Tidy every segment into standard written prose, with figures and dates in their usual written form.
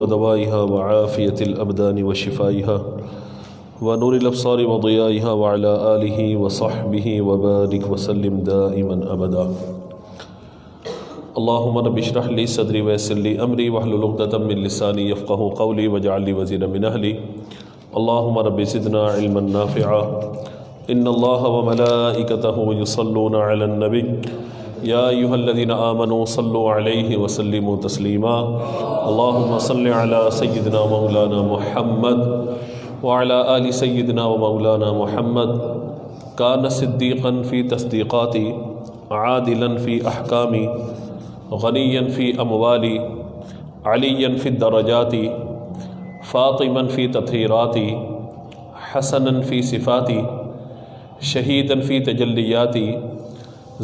ودوائها وعافية الأبدان وشفائها ونور الأبصار وضيائها وعلى آله وصحبه وبارك وسلم دائما أبدا. اللهم رب اشرح لي صدري ويسر لي أمري واحلل عقدة من لساني يفقهوا قولي واجعل لي وزيرا من أهلي. اللهم رب زدنا علما نافعا. إن الله وملائكته يصلون على النبي يا أيها الذين آمنوا صلوا عليه وسلموا تسليما. اللهم صل على سيدنا مولانا محمد وعلى آل سيدنا ومولانا محمد. كان صديقا في تصديقاتي عادلا في أحكامي غنيا في أموالي عليا في الدرجات فاطما في تطهيراتي حسنا في صفاتي شهيدا في تجلياتي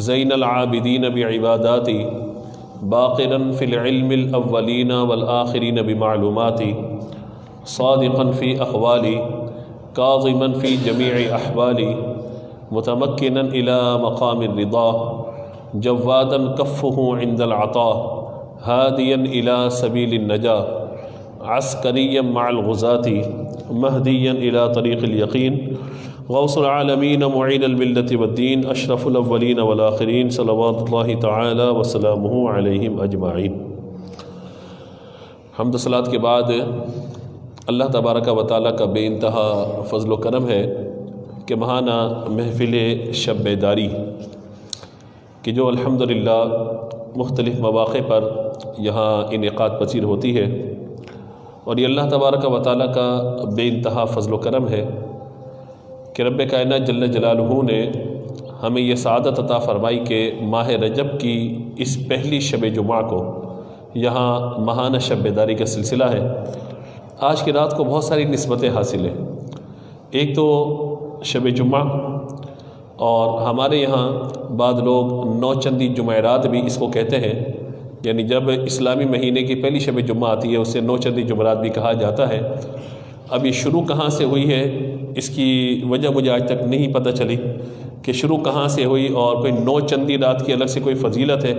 زين العابدين بعباداتي باقرا في العلم الأولين والآخرين بمعلوماتي صادقا في أقوالي كاظما في جميع أحوالي متمكنا إلى مقام الرضا جوادا كفه عند العطاء هاديا إلى سبيل النجاة عسكريا مع الغزاة مهديا إلى طريق اليقين غوث العالمين معين الملة والدين اشرف الاولین والآخرین صلوات اللہ تعالی وسلامہ علیہم اجمعین. حمد و صلوات کے بعد اللہ تبارک و تعالیٰ کا بے انتہا فضل و کرم ہے کہ ماہانہ محفل شب بیداری کہ جو الحمدللہ مختلف مواقع پر یہاں انعقاد پذیر ہوتی ہے، اور یہ اللہ تبارک و تعالیٰ کا بے انتہا فضل و کرم ہے کہ رب کائنات جل جلالہ نے ہمیں یہ سعادت عطا فرمائی کہ ماہ رجب کی اس پہلی شب جمعہ کو یہاں ماہانہ شب بیداری کا سلسلہ ہے. آج کی رات کو بہت ساری نسبتیں حاصل ہیں. ایک تو شب جمعہ، اور ہمارے یہاں بعض لوگ نو چندی جمعرات بھی اس کو کہتے ہیں، یعنی جب اسلامی مہینے کی پہلی شب جمعہ آتی ہے اسے نو چندی جمعرات بھی کہا جاتا ہے. اب یہ شروع کہاں سے ہوئی ہے اس کی وجہ مجھے آج تک نہیں پتہ چلی کہ شروع کہاں سے ہوئی، اور کوئی نو چندی رات کی الگ سے کوئی فضیلت ہے.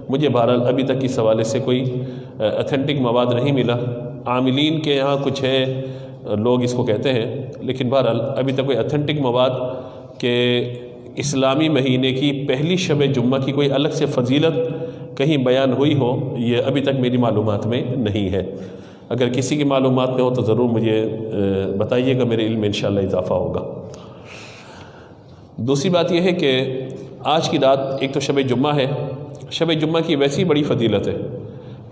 مجھے بہرحال ابھی تک اس حوالے سے کوئی اتھینٹک مواد نہیں ملا. عاملین کے یہاں کچھ ہے، لوگ اس کو کہتے ہیں، لیکن بہرحال ابھی تک کوئی اتھینٹک مواد کہ اسلامی مہینے کی پہلی شب جمعہ کی کوئی الگ سے فضیلت کہیں بیان ہوئی ہو، یہ ابھی تک میری معلومات میں نہیں ہے. اگر کسی کی معلومات میں ہو تو ضرور مجھے بتائیے گا، میرے علم میں انشاءاللہ اضافہ ہوگا. دوسری بات یہ ہے کہ آج کی رات ایک تو شب جمعہ ہے. شب جمعہ کی ویسی بڑی فضیلت ہے،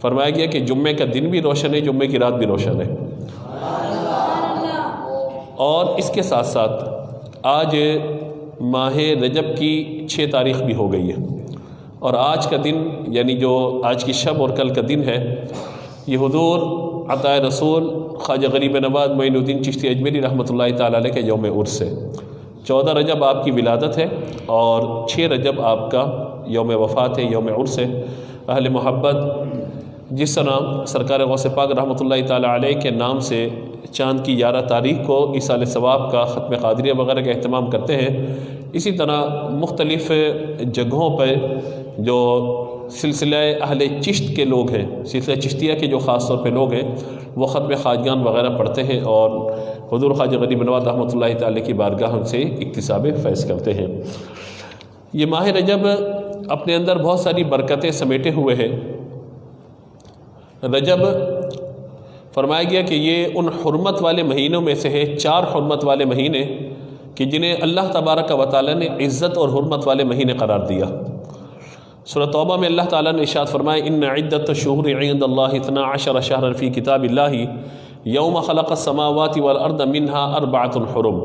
فرمایا گیا کہ جمعے کا دن بھی روشن ہے، جمعے کی رات بھی روشن ہے. اور اس کے ساتھ ساتھ آج ماہ رجب کی 6 تاریخ بھی ہو گئی ہے، اور آج کا دن یعنی جو آج کی شب اور کل کا دن ہے یہ حضور عطائے رسول خواجہ غریب نواز معین الدین چشتی اجمیری رحمۃ اللہ تعالیٰ علیہ کے یوم عرس ہے. 14 رجب آپ کی ولادت ہے اور 6 رجب آپ کا یوم وفات ہے، یوم عرس ہے. اہل محبت جس طرح سرکار غوث پاک رحمۃ اللہ تعالیٰ علیہ کے نام سے چاند کی 11 تاریخ کو ایصال ثواب کا ختم قادریہ وغیرہ کا اہتمام کرتے ہیں، اسی طرح مختلف جگہوں پر جو سلسلہ اہل چشت کے لوگ ہیں، سلسلہ چشتیہ کے جو خاص طور پہ لوگ ہیں، وہ ختم خواجگان وغیرہ پڑھتے ہیں اور حضور خواجہ غریب نواز رحمۃ اللہ تعالیٰ کی بارگاہ ہم سے اکتساب فیض کرتے ہیں. یہ ماہ رجب اپنے اندر بہت ساری برکتیں سمیٹے ہوئے ہیں. رجب فرمایا گیا کہ یہ ان حرمت والے مہینوں میں سے ہے، 4 حرمت والے مہینے کہ جنہیں اللہ تبارک و تعالیٰ نے عزت اور حرمت والے مہینے قرار دیا. سورۃ توبہ میں اللہ تعالیٰ نے ارشاد فرمایا ان عدت الشہور عند اللہ 12 شہرا فی کتاب اللہ یوم خلق السماوات والارض منها 4 حرم،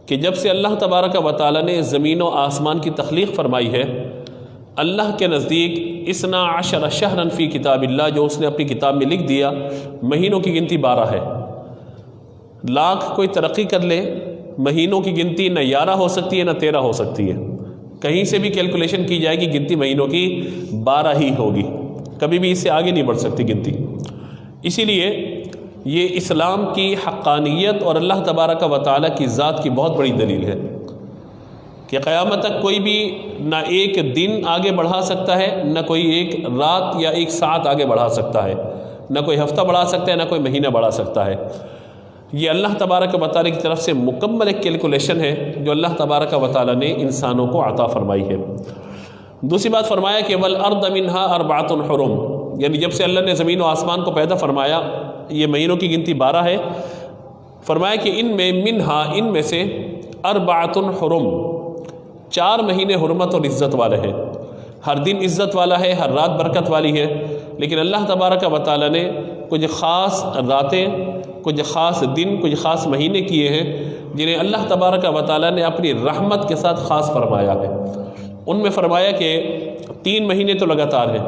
کہ جب سے اللہ تبارک و تعالیٰ نے زمین و آسمان کی تخلیق فرمائی ہے، اللہ کے نزدیک 12 شہرا فی کتاب اللہ، جو اس نے اپنی کتاب میں لکھ دیا، مہینوں کی گنتی 12 ہے. لاکھ کوئی ترقی کر لے، مہینوں کی گنتی نہ 11 ہو سکتی ہے نہ 13 ہو سکتی ہے. کہیں سے بھی کیلکولیشن کی جائے گی گنتی مہینوں کی 12 ہی ہوگی، کبھی بھی اس سے آگے نہیں بڑھ سکتی گنتی. اسی لیے یہ اسلام کی حقانیت اور اللہ تبارک و تعالیٰ کی ذات کی بہت بڑی دلیل ہے کہ قیامت تک کوئی بھی نہ ایک دن آگے بڑھا سکتا ہے، نہ کوئی ایک رات یا ایک ساعت آگے بڑھا سکتا ہے. نہ کوئی ہفتہ بڑھا سکتا ہے، نہ کوئی مہینہ بڑھا سکتا ہے۔ یہ اللہ تبارک و تعالیٰ کی طرف سے مکمل ایک کیلکولیشن ہے جو اللہ تبارک و تعالیٰ نے انسانوں کو عطا فرمائی ہے۔ دوسری بات فرمایا کہ وَالْأَرْضَ مِنْهَا أَرْبَعَةٌ حُرُمٌ، یعنی جب سے اللہ نے زمین و آسمان کو پیدا فرمایا، یہ مہینوں کی گنتی 12 ہے، فرمایا کہ ان میں سے 4 حرم، 4 مہینے حرمت اور عزت والے ہیں۔ ہر دن عزت والا ہے، ہر رات برکت والی ہے، لیکن اللہ تبارک و تعالیٰ نے کچھ خاص راتیں، کچھ خاص دن، کچھ خاص مہینے کیے ہیں جنہیں اللہ تبارک و تعالیٰ نے اپنی رحمت کے ساتھ خاص فرمایا ہے۔ ان میں فرمایا کہ 3 مہینے تو لگاتار ہیں۔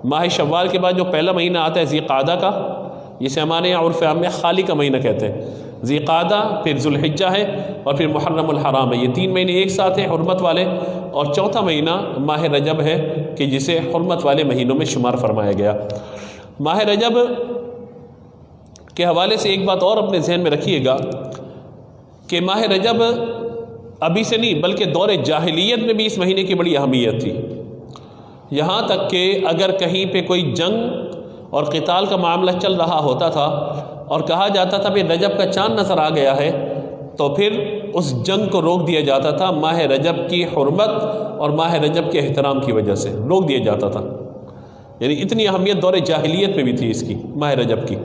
ماہ شوال کے بعد جو پہلا مہینہ آتا ہے ذی قعدہ کا، جسے ہمارے یہاں عرف عام میں خالی کا مہینہ کہتے ہیں، ذی قعدہ، پھر ذوالحجہ ہے، اور پھر محرم الحرام ہے۔ یہ 3 مہینے ایک ساتھ ہیں حرمت والے، اور چوتھا مہینہ ماہ رجب ہے کہ جسے حرمت والے مہینوں میں شمار فرمایا گیا۔ ماہ رجب کے حوالے سے ایک بات اور اپنے ذہن میں رکھیے گا کہ ماہ رجب ابھی سے نہیں بلکہ دور جاہلیت میں بھی اس مہینے کی بڑی اہمیت تھی، یہاں تک کہ اگر کہیں پہ کوئی جنگ اور قتال کا معاملہ چل رہا ہوتا تھا اور کہا جاتا تھا کہ رجب کا چاند نظر آ گیا ہے، تو پھر اس جنگ کو روک دیا جاتا تھا ماہ رجب کی حرمت اور ماہ رجب کے احترام کی وجہ سے روک دیا جاتا تھا۔ یعنی اتنی اہمیت دور جاہلیت میں بھی تھی اس کی، ماہ رجب کی۔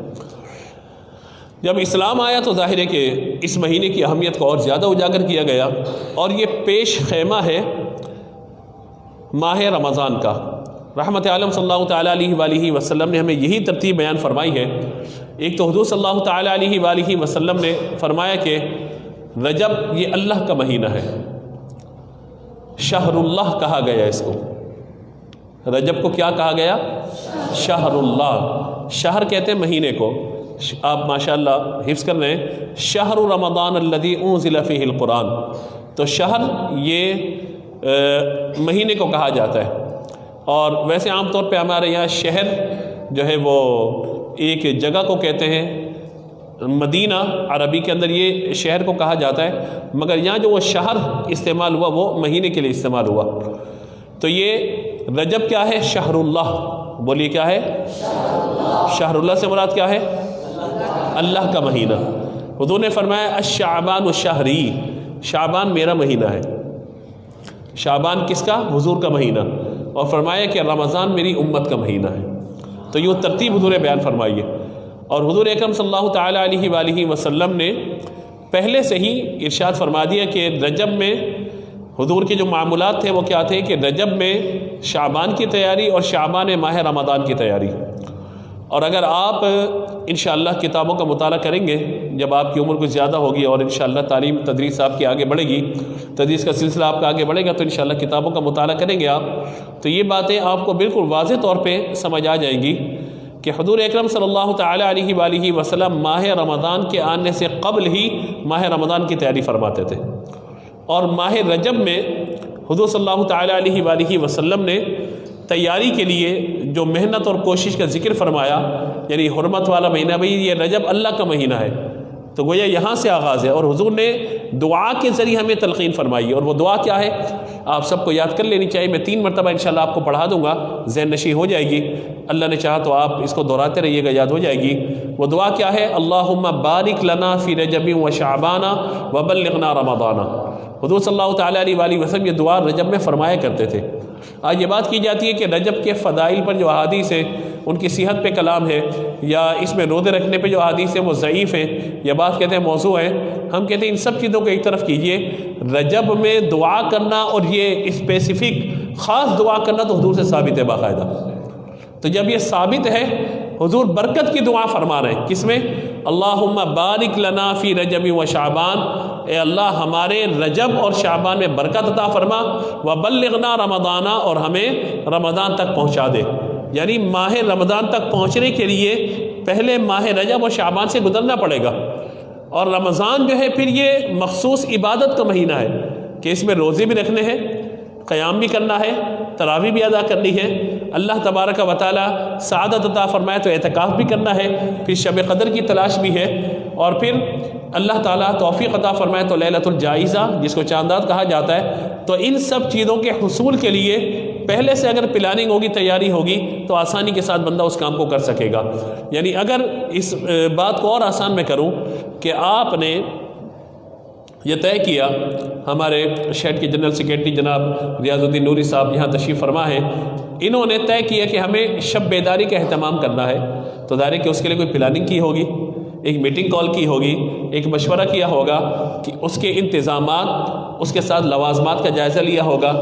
جب اسلام آیا تو ظاہر ہے کہ اس مہینے کی اہمیت کو اور زیادہ اجاگر کیا گیا، اور یہ پیش خیمہ ہے ماہ رمضان کا۔ رحمت عالم صلی اللہ تعالیٰ علیہ وآلہ وسلم نے ہمیں یہی ترتیب بیان فرمائی ہے۔ ایک تو حضور صلی اللہ تعالیٰ علیہ وآلہ وسلم نے فرمایا کہ رجب یہ اللہ کا مہینہ ہے، شہر اللہ کہا گیا اس کو۔ رجب کو کیا کہا گیا؟ شہر اللہ۔ شہر کہتے ہیں مہینے کو، آپ ماشاءاللہ حفظ کر رہے ہیں، شہر رمضان الذی انزل فیہ القرآن، تو شہر یہ مہینے کو کہا جاتا ہے۔ اور ویسے عام طور پہ ہمارے یہاں شہر جو ہے وہ ایک جگہ کو کہتے ہیں، مدینہ عربی کے اندر یہ شہر کو کہا جاتا ہے، مگر یہاں جو وہ شہر استعمال ہوا وہ مہینے کے لیے استعمال ہوا۔ تو یہ رجب کیا ہے؟ شہر اللہ۔ بولیے کیا ہے؟ شہر اللہ سے مراد کیا ہے؟ اللہ کا مہینہ۔ حضور نے فرمایا الشعبان شہری، شعبان میرا مہینہ ہے۔ شعبان کس کا؟ حضور کا مہینہ۔ اور فرمایا کہ رمضان میری امت کا مہینہ ہے۔ تو یہ ترتیب حضور بیان فرمائی ہے۔ اور حضور اکرم صلی اللہ تعالیٰ علیہ وآلہ وسلم نے پہلے سے ہی ارشاد فرما دیا کہ رجب میں حضور کے جو معمولات تھے وہ کیا تھے کہ رجب میں شعبان کی تیاری اور شعبان ماہ رمضان کی تیاری۔ اور اگر آپ انشاءاللہ کتابوں کا مطالعہ کریں گے، جب آپ کی عمر کچھ زیادہ ہوگی اور انشاءاللہ تعلیم تدریس آپ کی آگے بڑھے گی، تدریس کا سلسلہ آپ کا آگے بڑھے گا، تو انشاءاللہ کتابوں کا مطالعہ کریں گے آپ، تو یہ باتیں آپ کو بالکل واضح طور پہ سمجھ آ جائیں گی کہ حضور اکرم صلی اللہ تعالیٰ علیہ وآلہ وسلم ماہ رمضان کے آنے سے قبل ہی ماہ رمضان کی تیاری فرماتے تھے۔ اور ماہ رجب میں حضور صلی اللہ تعالیٰ علیہ وآلہ وسلم نے تیاری کے لیے جو محنت اور کوشش کا ذکر فرمایا، یعنی حرمت والا مہینہ، بھئی یہ رجب اللہ کا مہینہ ہے، تو گویا یہاں سے آغاز ہے۔ اور حضور نے دعا کے ذریعے ہمیں تلقین فرمائی ہے، اور وہ دعا کیا ہے آپ سب کو یاد کر لینی چاہیے۔ میں 3 مرتبہ انشاءاللہ آپ کو پڑھا دوں گا، ذہن نشیں ہو جائے گی، اللہ نے چاہا تو آپ اس کو دہراتے رہیے گا، یاد ہو جائے گی۔ وہ دعا کیا ہے؟ اللہم بارک لنا فی رجب و شعبان وبلغنا رمضان۔ حضور صلی اللہ تعالیٰ علیہ وآلہ وسلم یہ دعا رجب میں فرمایا کرتے تھے۔ آج یہ بات کی جاتی ہے کہ رجب کے فضائل پر جو احادیث ہیں ان کی صحت پہ کلام ہے، یا اس میں روزے رکھنے پہ جو احادیث ہیں وہ ضعیف ہیں، یا بات کہتے ہیں موضوع ہے۔ ہم کہتے ہیں ان سب چیزوں کو ایک طرف کیجئے، رجب میں دعا کرنا اور یہ اسپیسیفک خاص دعا کرنا تو حضور سے ثابت ہے باقاعدہ۔ تو جب یہ ثابت ہے، حضور برکت کی دعا فرما رہے ہیں، کس میں؟ اللہم بارک لنا فی رجب و شعبان، اے اللہ ہمارے رجب اور شعبان میں برکت عطا فرما، وبلغنا رمضان، اور ہمیں رمضان تک پہنچا دے۔ یعنی ماہ رمضان تک پہنچنے کے لیے پہلے ماہ رجب اور شعبان سے گزرنا پڑے گا، اور رمضان جو ہے پھر یہ مخصوص عبادت کا مہینہ ہے کہ اس میں روزے بھی رکھنے ہیں، قیام بھی کرنا ہے، تراویح بھی ادا کرنی ہے، اللہ تبارک و تعالیٰ سعادت عطا فرمائے تو اعتکاف بھی کرنا ہے، پھر شب قدر کی تلاش بھی ہے، اور پھر اللہ تعالیٰ توفیق عطا فرمائے تو لیلۃ الجائزہ جس کو چانداد کہا جاتا ہے۔ تو ان سب چیزوں کے حصول کے لیے پہلے سے اگر پلاننگ ہوگی، تیاری ہوگی تو آسانی کے ساتھ بندہ اس کام کو کر سکے گا۔ یعنی اگر اس بات کو اور آسان میں کروں کہ آپ نے یہ طے کیا، ہمارے شہر کے جنرل سیکریٹری جناب ریاض الدین نوری صاحب یہاں تشریف فرما ہے، انہوں نے طے کیا کہ ہمیں شب بیداری کا اہتمام کرنا ہے، تو ظاہر ہے کہ اس کے لیے کوئی پلاننگ کی ہوگی، ایک میٹنگ کال کی ہوگی، ایک مشورہ کیا ہوگا کہ اس کے انتظامات، اس کے ساتھ لوازمات کا جائزہ لیا ہوگا،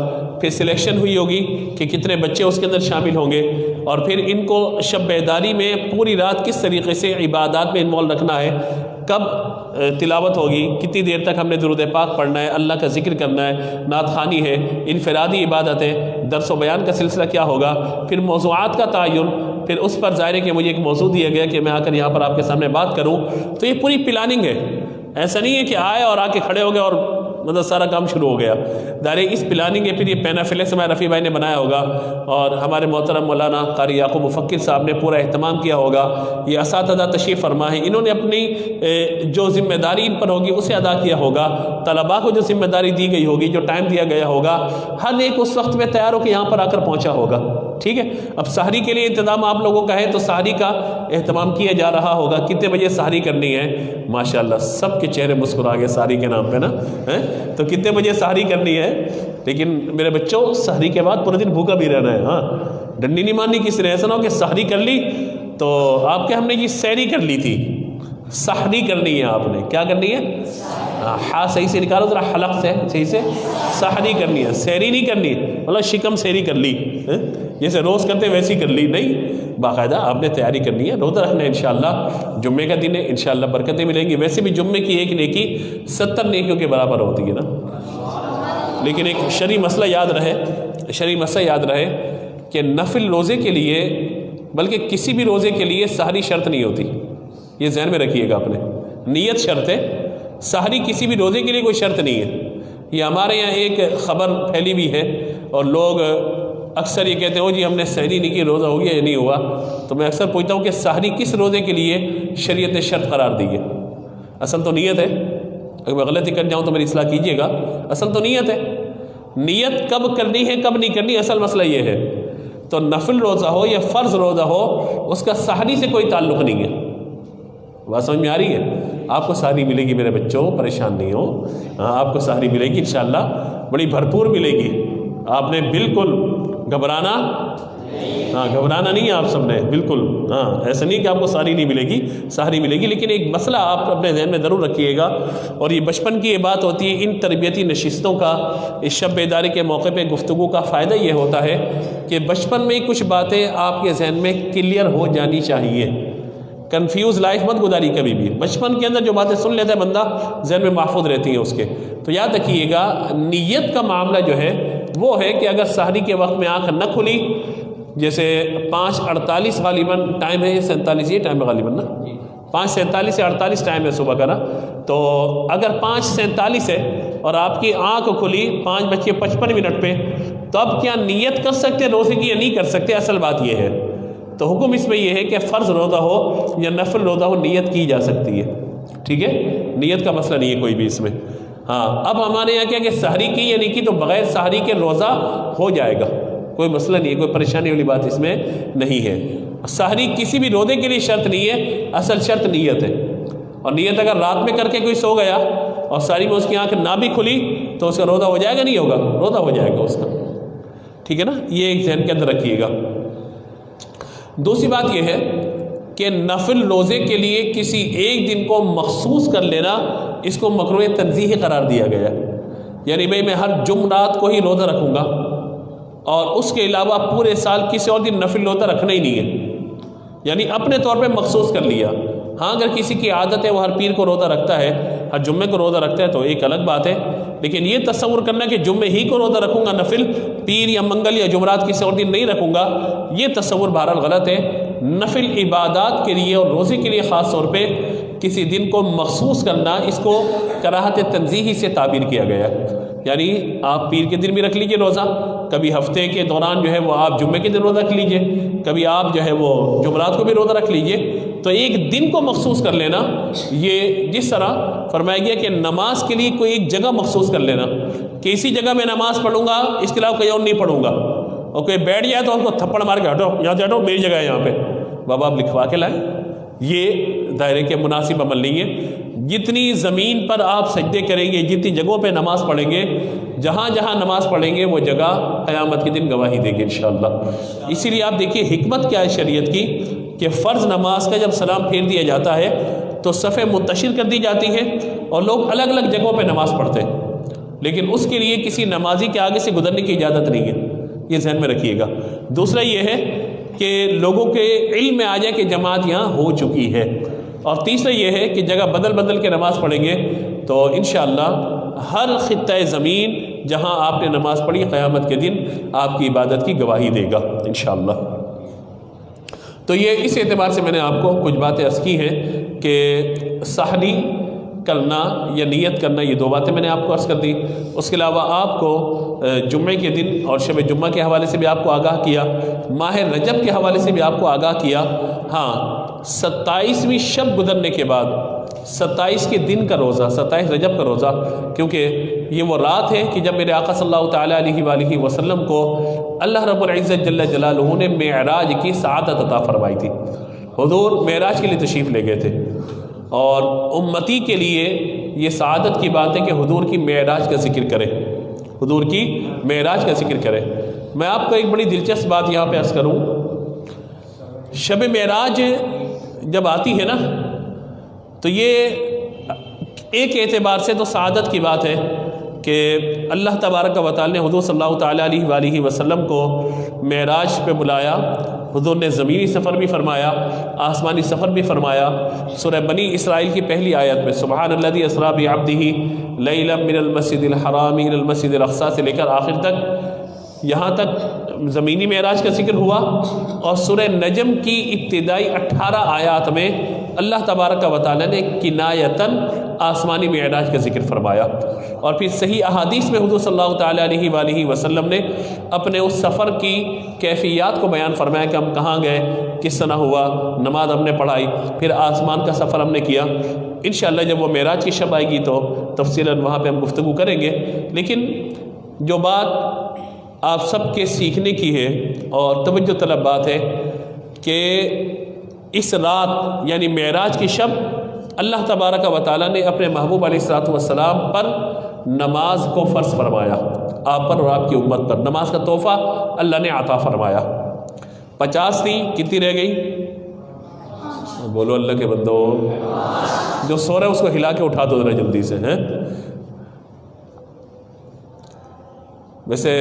پھر سلیکشن ہوئی ہوگی کہ کتنے بچے اس کے اندر شامل ہوں گے، اور پھر ان کو شب بیداری میں پوری رات کس طریقے سے عبادات میں انوالو رکھنا ہے، کب تلاوت ہوگی، کتنی دیر تک ہم نے درود پاک پڑھنا ہے، اللہ کا ذکر کرنا ہے، نعت خوانی ہے، انفرادی عبادتیں، درس و بیان کا سلسلہ کیا ہوگا، پھر موضوعات کا تعین، پھر اس پر ظاہر ہے کہ مجھے ایک موضوع دیا گیا کہ میں آ کر یہاں پر آپ کے سامنے بات کروں، تو یہ پوری پلاننگ ہے۔ ایسا نہیں ہے کہ آئے اور آ کے کھڑے ہو گئے اور مطلب سارا کام شروع ہو گیا۔ ظاہر ہے اس پلاننگ ہے، پھر یہ پینافلیکس ہمارے رفیع بھائی نے بنایا ہوگا، اور ہمارے محترم مولانا قاری یعقوب مفکر صاحب نے پورا اہتمام کیا ہوگا، یہ اساتذہ تشریف فرما ہے، انہوں نے اپنی جو ذمہ داری ان پر ہوگی اسے ادا کیا ہوگا، طلباء کو جو ذمہ داری دی گئی ہوگی، جو ٹائم دیا گیا ہوگا، ہر ایک اس وقت میں تیار ہو کے یہاں پر آ کر پہنچا ہوگا۔ ٹھیک ہے، اب سحری کے لیے انتظام آپ لوگوں کا ہے تو سحری کا اہتمام کیا جا رہا ہوگا، کتنے بجے سحری کرنی ہے؟ ماشاءاللہ سب کے چہرے مسکرا گئے سحری کے نام پہ نا، تو کتنے بجے سحری کرنی ہے؟ لیکن میرے بچوں سحری کے بعد پورے دن بھوکا بھی رہنا ہے، ہاں ڈنڈی نہیں ماننی کسی نے، ایسا نہ ہو کہ سحری کر لی تو آپ کے ہم نے یہ سحری کر لی تھی، سحری کرنی ہے آپ نے، کیا کرنی ہے؟ ہاں صحیح سے نکالو ذرا حلق سے، صحیح سے سحری کرنی ہے، سحری نہیں کرنی، مطلب شکم سحری کر لی، جیسے روز کرتے ویسی کر لی نہیں، باقاعدہ آپ نے تیاری کرنی ہے، روزہ رکھنا ہے انشاءاللہ، جمعے کا دن ہے انشاءاللہ برکتیں ملیں گی، ویسے بھی جمعے کی ایک نیکی 70 نیکیوں کے برابر ہوتی ہے نا۔ لیکن ایک شرعی مسئلہ یاد رہے کہ نفل روزے کے لیے، بلکہ کسی بھی روزے کے لیے سحری شرط نہیں ہوتی، یہ ذہن میں رکھیے گا اپنے، نیت شرط ہے، سحری کسی بھی روزے کے لیے کوئی شرط نہیں ہے۔ یہ ہمارے یہاں ایک خبر پھیلی ہوئی ہے اور لوگ اکثر یہ کہتے ہیں جی ہم نے سحری نہیں کی، روزہ ہو گیا یا نہیں ہوا، تو میں اکثر پوچھتا ہوں کہ سحری کس روزے کے لیے شریعت نے شرط قرار دی ہے؟ اصل تو نیت ہے، اگر میں غلطی کر جاؤں تو میری اصلاح کیجیے گا، اصل تو نیت ہے، نیت کب کرنی ہے کب نہیں کرنی، اصل مسئلہ یہ ہے۔ تو نفل روزہ ہو یا فرض روزہ ہو، اس کا سحری سے کوئی تعلق نہیں ہے، بات سمجھ میں آ رہی ہے؟ آپ کو سحری ملے گی میرے بچوں، پریشان نہیں ہو، آپ کو سحری ملے گی انشاءاللہ، بڑی بھرپور ملے گی، آپ نے بالکل گھبرانا نہیں ہے آپ سب نے، بالکل ایسا نہیں کہ آپ کو سحری نہیں ملے گی، سحری ملے گی، لیکن ایک مسئلہ آپ اپنے ذہن میں ضرور رکھیے گا، اور یہ بچپن کی یہ بات ہوتی ہے، ان تربیتی نشستوں کا، اس شب بیداری کے موقع پہ گفتگو کا فائدہ یہ ہوتا ہے کہ بچپن میں کچھ باتیں آپ کے ذہن میں کلیئر ہو جانی چاہیے، کنفیوز لائف مت گزاری کبھی بھی، بچپن کے اندر جو باتیں سن لیتا ہے بندہ ذہن میں محفوظ رہتی ہیں اس کے، تو یاد رکھیے گا نیت کا معاملہ جو ہے وہ ہے کہ اگر سحری کے وقت میں آنکھ نہ کھلی، جیسے 5:48 غالباً ٹائم ہے، 47 یہ ٹائم ہے غالباً نا، 5:47 سے 48 ٹائم ہے صبح کا نا، تو اگر 5:47 ہے اور آپ کی آنکھ کھلی 5:55 پہ، تو اب کیا نیت کر سکتے روزے کی یا نہیں کر سکتے؟ اصل بات یہ ہے، تو حکم اس میں یہ ہے کہ فرض روزہ ہو یا نفل روزہ ہو نیت کی جا سکتی ہے، ٹھیک ہے، نیت کا مسئلہ نہیں ہے کوئی بھی اس میں۔ ہاں اب ہمارے یہاں کیا کہ سحری کی یا نہیں کی، تو بغیر سحری کے روزہ ہو جائے گا، کوئی مسئلہ نہیں ہے، کوئی پریشانی والی بات اس میں نہیں ہے۔ سحری کسی بھی روزے کے لیے شرط نہیں ہے، اصل شرط نیت ہے، اور نیت اگر رات میں کر کے کوئی سو گیا اور سحری میں اس کی آنکھ نہ بھی کھلی تو اس کا روزہ ہو جائے گا نہیں ہوگا؟ روزہ ہو جائے گا اس کا، ٹھیک ہے نا، یہ ایک ذہن کے اندر رکھیے گا۔ دوسری بات یہ ہے کہ نفل روزے کے لیے کسی ایک دن کو مخصوص کر لینا، اس کو مکروہ تنزیہی قرار دیا گیا، یعنی میں ہر جمعرات کو ہی روزہ رکھوں گا اور اس کے علاوہ پورے سال کسی اور دن نفل روزہ رکھنا ہی نہیں ہے، یعنی اپنے طور پہ مخصوص کر لیا۔ ہاں اگر کسی کی عادت ہے وہ ہر پیر کو روزہ رکھتا ہے، ہر جمعے کو روزہ رکھتا ہے تو ایک الگ بات ہے، لیکن یہ تصور کرنا کہ جمعے ہی کو روزہ رکھوں گا نفل، پیر یا منگل یا جمعرات کسی اور دن نہیں رکھوں گا، یہ تصور بہرحال غلط ہے۔ نفل عبادات کے لیے اور روزے کے لیے خاص طور پہ کسی دن کو مخصوص کرنا، اس کو کراہت تنزیہی سے تعبیر کیا گیا ہے، یعنی آپ پیر کے دن بھی رکھ لیجئے روزہ، کبھی ہفتے کے دوران جو ہے وہ آپ جمعے کے دن روزہ رکھ لیجئے، کبھی آپ جو ہے وہ جمعرات کو بھی روزہ رکھ لیجئے، تو ایک دن کو مخصوص کر لینا، یہ جس طرح فرمایا گیا کہ نماز کے لیے کوئی ایک جگہ مخصوص کر لینا کہ اسی جگہ میں نماز پڑھوں گا، اس کے علاوہ کہیں اور نہیں پڑھوں گا، اور کوئی بیٹھ جائے تو اس کو تھپڑ مار کے ہٹو یہاں سے ہٹو، میری جگہ ہے یہاں پہ، بابا آپ لکھوا کے لائیں. یہ دائرے کے مناسب عمل نہیں ہے. جتنی زمین پر آپ سجدے کریں گے، جتنی جگہوں پہ نماز پڑھیں گے، جہاں جہاں نماز پڑھیں گے وہ جگہ قیامت کے دن گواہی دے گی انشاءاللہ. اسی لیے آپ دیکھیے حکمت کیا ہے شریعت کی کہ فرض نماز کا جب سلام پھیر دیا جاتا ہے تو صفیں منتشر کر دی جاتی ہیں اور لوگ الگ الگ جگہوں پہ نماز پڑھتے ہیں، لیکن اس کے لیے کسی نمازی کے آگے سے گزرنے کی اجازت نہیں ہے، یہ ذہن میں رکھیے گا. دوسرا یہ ہے کہ لوگوں کے علم میں آ جائے کہ جماعت یہاں ہو چکی ہے. اور تیسرا یہ ہے کہ جگہ بدل بدل کے نماز پڑھیں گے تو انشاءاللہ ہر خطہ زمین جہاں آپ نے نماز پڑھی قیامت کے دن آپ کی عبادت کی گواہی دے گا انشاءاللہ. تو یہ اس اعتبار سے میں نے آپ کو کچھ باتیں عرض کی ہیں کہ سحری کرنا یا نیت کرنا، یہ دو باتیں میں نے آپ کو عرض کر دی. اس کے علاوہ آپ کو جمعے کے دن اور شب جمعہ کے حوالے سے بھی آپ کو آگاہ کیا، ماہ رجب کے حوالے سے بھی آپ کو آگاہ کیا. ہاں 27ویں شب گزرنے کے بعد 27 کے دن کا روزہ، 27 رجب کا روزہ، کیونکہ یہ وہ رات ہے کہ جب میرے آقا صلی اللہ تعالیٰ علیہ وآلہ وسلم کو اللہ رب العزت جل جلالہ نے معراج کی سعادت عطا فرمائی تھی. حضور معراج کے لیے تشریف لے گئے تھے اور امتی کے لیے یہ سعادت کی بات ہے کہ حضور کی معراج کا ذکر کرے، حضور کی معراج کا ذکر کرے. میں آپ کو ایک بڑی دلچسپ بات یہاں پہ عرض کروں. شب معراج جب آتی ہے نا تو یہ ایک اعتبار سے تو سعادت کی بات ہے کہ اللہ تبارک و تعالی نے حضور صلی اللہ تعالیٰ علیہ وآلہ وسلم کو معراج پہ بلایا. حضور نے زمینی سفر بھی فرمایا، آسمانی سفر بھی فرمایا. سورہ بنی اسرائیل کی پہلی آیت میں سبحان الذی اسریٰ بعبدہ لیلا من المسجد الحرام الی المسجد الاقصی سے لے کر آخر تک، یہاں تک زمینی معراج کا ذکر ہوا. اور سورہ نجم کی ابتدائی 18 آیات میں اللہ تبارک و تعالی نے کنایتاً آسمانی معراج کا ذکر فرمایا. اور پھر صحیح احادیث میں حضور صلی اللہ تعالیٰ علیہ وآلہ وسلم نے اپنے اس سفر کی کیفیات کو بیان فرمایا کہ ہم کہاں گئے، کس طرح ہوا، نماز ہم نے پڑھائی، پھر آسمان کا سفر ہم نے کیا. انشاءاللہ جب وہ معراج کی شب آئے گی تو تفصیلاً وہاں پہ ہم گفتگو کریں گے. لیکن جو بات آپ سب کے سیکھنے کی ہے اور توجہ طلب بات ہے کہ اس رات یعنی معراج کی شب اللہ تبارک و تعالیٰ نے اپنے محبوب علیہ الصلوۃ والسلام پر نماز کو فرض فرمایا، آپ پر اور آپ کی امت پر نماز کا تحفہ اللہ نے عطا فرمایا. 50 تھی، کتنی رہ گئی؟ بولو اللہ کے بندو، جو سو رہا ہے اس کو ہلا کے اٹھا دو ذرا جلدی سے. ہیں ویسے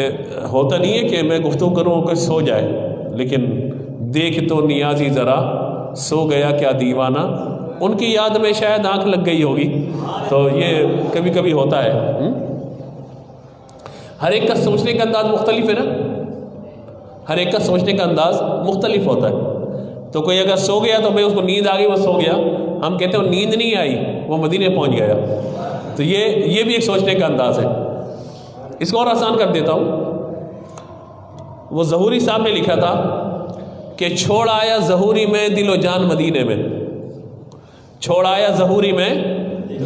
ہوتا نہیں ہے کہ میں گفتگو کروں کہ سو جائے، لیکن دیکھ تو نیازی ذرا سو گیا کیا دیوانہ، ان کی یاد میں شاید آنکھ لگ گئی ہوگی، تو یہ کبھی کبھی ہوتا ہے. ہر ایک کا سوچنے کا انداز مختلف ہے نا، ہر ایک کا سوچنے کا انداز مختلف ہوتا ہے. تو کوئی اگر سو گیا تو بھائی اس کو نیند آ گئی وہ سو گیا، ہم کہتے ہیں وہ نیند نہیں آئی وہ مدینے پہنچ گیا. تو یہ بھی ایک سوچنے کا انداز ہے. اس کو اور آسان کر دیتا ہوں. وہ ظہوری صاحب نے لکھا تھا کہ چھوڑ آیا ظہوری میں دل و جان مدینے میں، چھوڑ آیا ظہوری میں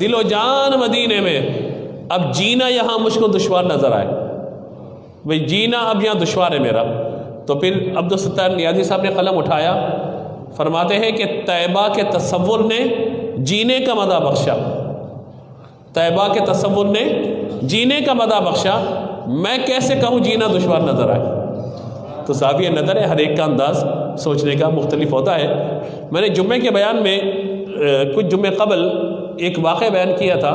دل و جان مدینے میں، اب جینا یہاں مجھ کو دشوار نظر آئے. بھئی جینا اب یہاں دشوار ہے میرا. تو پھر عبدالستار نیازی صاحب نے قلم اٹھایا، فرماتے ہیں کہ طیبہ کے تصور نے جینے کا مزہ بخشا، طیبہ کے تصور نے جینے کا مزہ بخشا، میں کیسے کہوں جینا دشوار نظر آئے. تو زاویہ نظر ہے، ہر ایک کا انداز سوچنے کا مختلف ہوتا ہے. میں نے جمعے کے بیان میں کچھ جمعے قبل ایک واقعہ بیان کیا تھا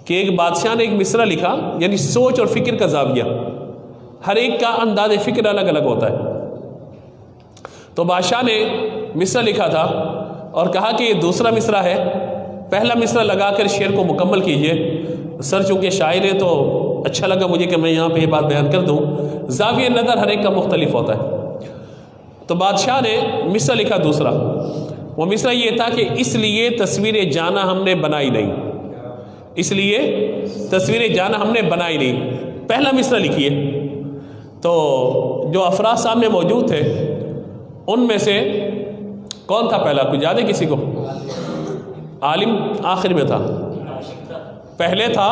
کہ ایک بادشاہ نے ایک مصرع لکھا، یعنی سوچ اور فکر کا زاویہ، ہر ایک کا انداز فکر الگ الگ ہوتا ہے. تو بادشاہ نے مصرع لکھا تھا اور کہا کہ یہ دوسرا مصرع ہے، پہلا مصرع لگا کر شعر کو مکمل کیجئے. سر چونکہ شاعر ہے تو اچھا لگا مجھے کہ میں یہاں پہ یہ بات بیان کر دوں. زاویہ نظر ہر ایک کا مختلف ہوتا ہے. تو بادشاہ نے مصرع لکھا دوسرا، وہ مصرع یہ تھا کہ اس لیے تصویر جانا ہم نے بنائی نہیں، اس لیے تصویر جانا ہم نے بنائی نہیں. پہلا مصرع لکھیے. تو جو افراد سامنے موجود تھے ان میں سے کون تھا پہلا، کچھ یاد ہے کسی کو؟ عالم آخر میں تھا، پہلے تھا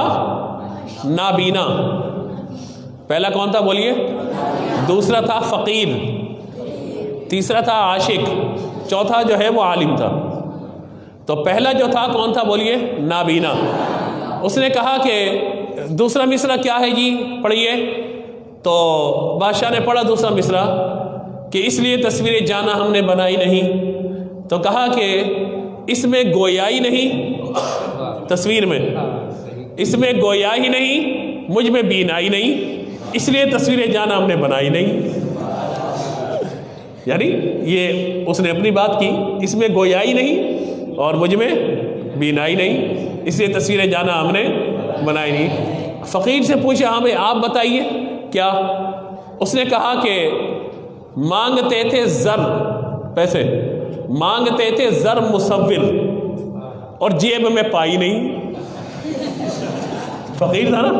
نابینا، پہلا کون تھا بولیے؟ دوسرا تھا فقیر، تیسرا تھا عاشق، چوتھا جو ہے وہ عالم تھا۔ تو پہلا جو تھا کون تھا بولیے؟ نابینا۔ اس نے کہا کہ دوسرا مصرع کیا ہے جی پڑھیے، تو بادشاہ نے پڑھا دوسرا مصرع کہ اس لیے تصویر جانا ہم نے بنائی نہیں، تو کہا کہ اس میں گویائی نہیں، تصویر میں اس میں گویا ہی نہیں، مجھ میں بینائی نہیں، اس لیے تصویر جانا ہم نے بنائی نہیں۔ یعنی یہ اس نے اپنی بات کی، اس میں گویائی نہیں اور مجھ میں بینائی نہیں، اس لیے تصویر جانا ہم نے بنائی نہیں۔ فقیر سے پوچھا ہاں بھائی آپ بتائیے کیا؟ اس نے کہا کہ مانگتے تھے زر، پیسے مانگتے تھے زر مصور اور جیب میں پائی نہیں۔ فقیر تھا نا،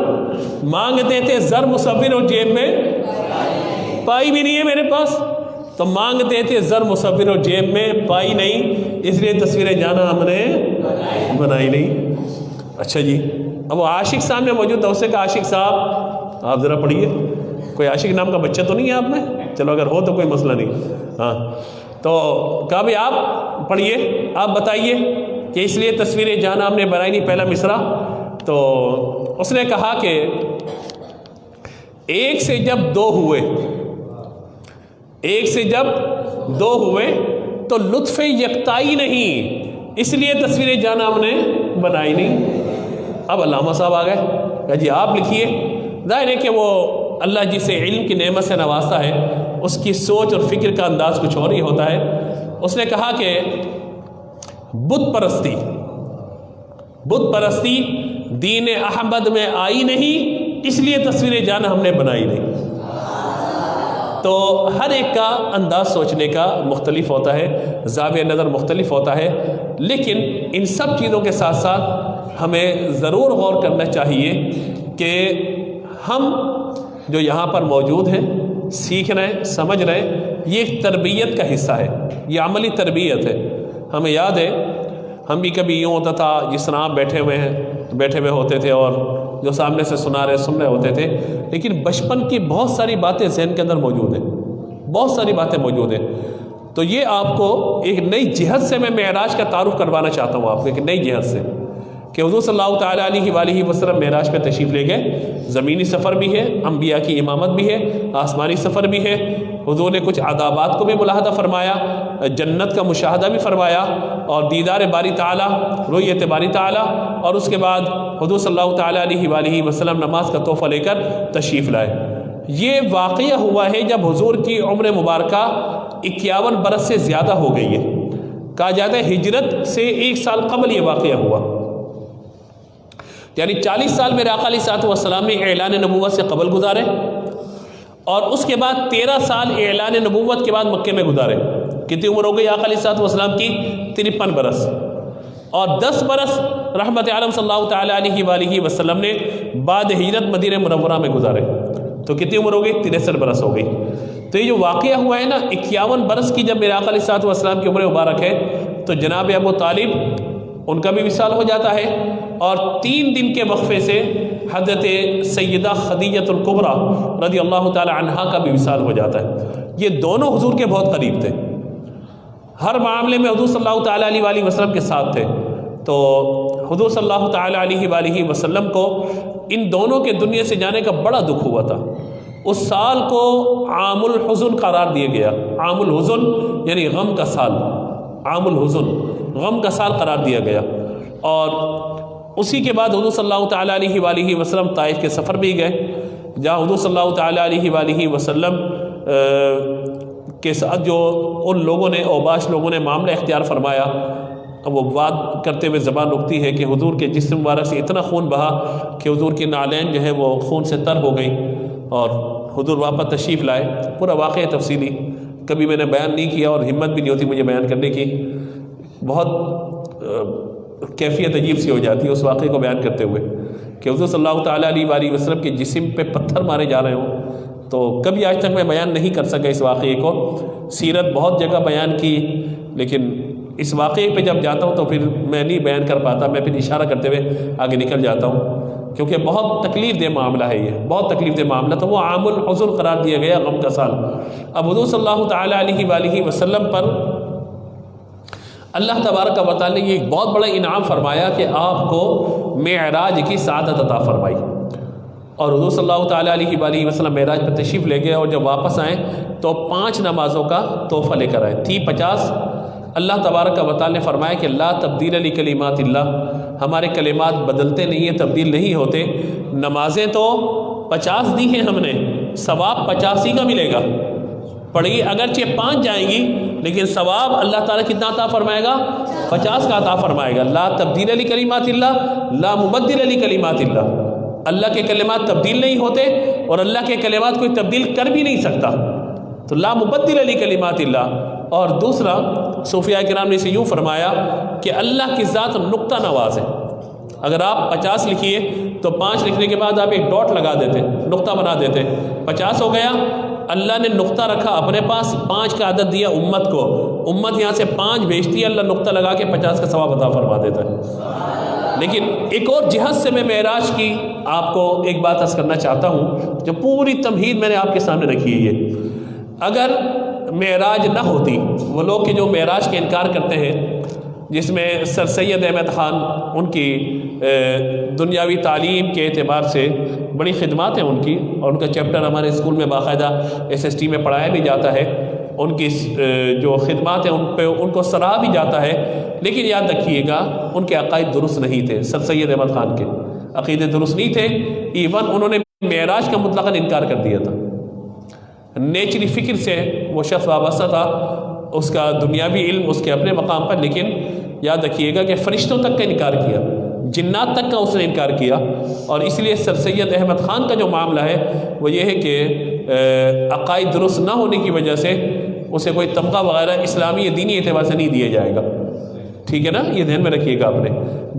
مانگتے تھے زر مصور اور جیب میں پائی بھی نہیں ہے میرے پاس، تو مانگتے تھے زر مصور اور جیب میں پائی نہیں، اس لیے تصویر جانا ہم نے بنائی نہیں۔ اچھا جی، اب وہ عاشق سامنے موجود تھا، اس سے کہا عاشق صاحب آپ ذرا پڑھیے، کوئی عاشق نام کا بچہ تو نہیں ہے آپ میں؟ چلو اگر ہو تو کوئی مسئلہ نہیں، ہاں۔ تو کہا بھائی آپ پڑھیے، آپ بتائیے کہ اس لیے تصویر جانا ہم نے بنائی نہیں، پہلا مصرع۔ تو اس نے کہا کہ ایک سے جب دو ہوئے، ایک سے جب دو ہوئے تو لطف یکتائی نہیں، اس لیے تصویر جانا ہم نے بنائی نہیں۔ اب علامہ صاحب آ گئے، کہا جی آپ لکھیے۔ ظاہر ہے کہ وہ اللہ جسے علم کی نعمت سے نوازتا ہے اس کی سوچ اور فکر کا انداز کچھ اور ہی ہوتا ہے۔ اس نے کہا کہ بت پرستی، بت پرستی دین احمد میں آئی نہیں، اس لیے تصویر جانا ہم نے بنائی نہیں۔ تو ہر ایک کا انداز سوچنے کا مختلف ہوتا ہے، زاویہ نظر مختلف ہوتا ہے، لیکن ان سب چیزوں کے ساتھ ساتھ ہمیں ضرور غور کرنا چاہیے کہ ہم جو یہاں پر موجود ہیں، سیکھ رہے ہیں، سمجھ رہے ہیں، یہ ایک تربیت کا حصہ ہے، یہ عملی تربیت ہے۔ ہمیں یاد ہے ہم بھی کبھی یوں ہوتا تھا جس طرح آپ بیٹھے ہوئے ہوتے تھے اور جو سامنے سے سن رہے ہوتے تھے، لیکن بچپن کی بہت ساری باتیں ذہن کے اندر موجود ہیں، بہت ساری باتیں موجود ہیں۔ تو یہ آپ کو ایک نئی جہت سے میں معراج کا تعارف کروانا چاہتا ہوں آپ کو، ایک نئی جہت سے، کہ حضور صلی اللہ تعالیٰ علیہ وآلہ وسلم معراج پہ تشریف لے گئے۔ زمینی سفر بھی ہے، انبیاء کی امامت بھی ہے، آسمانی سفر بھی ہے۔ حضور نے کچھ عذابات کو بھی ملاحظہ فرمایا، جنت کا مشاہدہ بھی فرمایا، اور دیدار باری تعالیٰ، رؤیت باری تعالیٰ، اور اس کے بعد حضور صلی اللہ تعالیٰ علیہ وآلہ وسلم نماز کا تحفہ لے کر تشریف لائے۔ یہ واقعہ ہوا ہے جب حضور کی عمر مبارکہ 51 برس سے زیادہ ہو گئی ہے۔ کہا جاتا ہے ہجرت سے 1 سال قبل یہ واقعہ ہوا، یعنی 40 سال میرے آقا علیہ الصلوۃ والسلام نے اعلان نبوت سے قبل گزارے، اور اس کے بعد 13 سال اعلان نبوت کے بعد مکے میں گزارے۔ کتنی عمر ہو گئی آقا علیہ الصلوۃ والسلام کی؟ 53 برس، اور 10 برس رحمت عالم صلی اللہ تعالیٰ علیہ وآلہ وسلم نے بعد ہجرت مدینہ منورہ میں گزارے، تو کتنی عمر ہو گئی؟ 63 برس ہو گئی۔ تو یہ جو واقعہ ہوا ہے نا 51 برس کی، جب میرے آقا علیہ الصلوۃ والسلام کی عمر مبارک ہے، تو جناب ابو طالب ان کا بھی وصال ہو جاتا ہے، اور 3 دن کے وقفے سے حضرت سیدہ خدیجہ الکبریٰ رضی اللہ تعالی عنہا کا بھی وصال ہو جاتا ہے۔ یہ دونوں حضور کے بہت قریب تھے، ہر معاملے میں حضور صلی اللہ تعالیٰ علیہ وآلہ وسلم کے ساتھ تھے۔ تو حضور صلی اللہ تعالیٰ علیہ وآلہ وسلم کو ان دونوں کے دنیا سے جانے کا بڑا دکھ ہوا تھا۔ اس سال کو عام الحزن قرار دیا گیا، عام الحزن یعنی غم کا سال، عام الحزن غم کا سال قرار دیا گیا۔ اور اسی کے بعد حضور صلی اللہ تعالیٰ علیہ وآلہ وسلم طائف کے سفر بھی گئے، جہاں حضور صلی اللہ تعالیٰ علیہ وآلہ وسلم کے ساتھ جو ان لوگوں نے، اوباش لوگوں نے معاملہ اختیار فرمایا، وہ بات کرتے ہوئے زبان رکتی ہے کہ حضور کے جسم مبارک سے اتنا خون بہا کہ حضور کی نعلین جو ہے وہ خون سے تر ہو گئی، اور حضور واپس تشریف لائے۔ پورا واقعہ تفصیلی کبھی میں نے بیان نہیں کیا، اور ہمت بھی نہیں ہوتی مجھے بیان کرنے کی، بہت کیفیت عجیب سی ہو جاتی ہے اس واقعے کو بیان کرتے ہوئے، کہ حضور صلی اللہ تعالیٰ علیہ وآلہ وسلم کے جسم پہ پتھر مارے جا رہے ہوں۔ تو کبھی آج تک میں بیان نہیں کر سکا اس واقعے کو، سیرت بہت جگہ بیان کی، لیکن اس واقعے پہ جب جاتا ہوں تو پھر میں نہیں بیان کر پاتا، میں پھر اشارہ کرتے ہوئے آگے نکل جاتا ہوں۔ کیونکہ بہت تکلیف دہ معاملہ ہے، یہ بہت تکلیف دہ معاملہ، تو وہ عام الحزن قرار دیا گیا، غم کا سال۔ اب حضور صلی اللہ تعالیٰ علیہ وآلہ وسلم پر اللہ تبارک و تعالیٰ نے یہ ایک بہت بڑا انعام فرمایا کہ آپ کو معراج کی سعادت عطا فرمائی، اور حضور صلی اللہ تعالیٰ علیہ وآلہ وسلم معراج پر تشریف لے گئے، اور جب واپس آئیں تو 5 نمازوں کا تحفہ لے کر آئے، تھی 50۔ اللہ تبارک و تعالیٰ نے فرمایا کہ لا تبدیل لکلمات اللہ، ہمارے کلمات بدلتے نہیں ہیں، تبدیل نہیں ہوتے۔ نمازیں تو 50 دی ہیں ہم نے، ثواب 85 کا ملے گا، پڑھی اگرچہ 5 جائیں گی لیکن ثواب اللہ تعالیٰ کتنا عطا فرمائے گا؟ 50 کا عطا فرمائے گا۔ لا تبدیل لکلمات اللہ لا مبدل لکلمات اللہ، اللہ کے کلمات تبدیل نہیں ہوتے اور اللہ کے کلمات کوئی تبدیل کر بھی نہیں سکتا، تو لا مبدل لکلمات اللہ۔ اور دوسرا صوفیاء کرام نے اسے یوں فرمایا کہ اللہ کی ذات نقطہ نواز ہے، اگر آپ 50 لکھیے تو 5 لکھنے کے بعد آپ ایک ڈاٹ لگا دیتے، نقطہ بنا دیتے، 50 ہو گیا۔ اللہ نے نقطہ رکھا اپنے پاس، 5 کا عدد دیا امت کو، امت یہاں سے 5 بھیجتی ہے، اللہ نقطہ لگا کے 50 کا ثواب عطا فرما دیتا ہے۔ لیکن ایک اور جہت سے میں معراج کی آپ کو ایک بات عرض کرنا چاہتا ہوں، جو پوری تمہید میں نے آپ کے سامنے رکھی ہے، یہ اگر معراج نہ ہوتی، وہ لوگ کہ جو معراج کے انکار کرتے ہیں، جس میں سر سید احمد خان، ان کی دنیاوی تعلیم کے اعتبار سے بڑی خدمات ہیں ان کی، اور ان کا چیپٹر ہمارے اسکول میں باقاعدہ SST میں پڑھایا بھی جاتا ہے، ان کی جو خدمات ہیں ان پہ ان کو سراہا بھی جاتا ہے، لیکن یاد رکھیے گا ان کے عقائد درست نہیں تھے، سر سید احمد خان کے عقیدے درست نہیں تھے، ایون انہوں نے معراج کا مطلقاً انکار کر دیا تھا۔ نیچری فکر سے وہ شخص وابستہ تھا، اس کا دنیاوی علم اس کے اپنے مقام پر، لیکن یاد رکھیے گا کہ فرشتوں تک کا انکار کیا، جنات تک کا اس نے انکار کیا، اور اس لیے سر سید احمد خان کا جو معاملہ ہے وہ یہ ہے کہ عقائد درست نہ ہونے کی وجہ سے اسے کوئی تمغہ وغیرہ اسلامی یا دینی اعتبار سے نہیں دیا جائے گا، ٹھیک ہے نا، یہ ذہن میں رکھیے گا اپنے۔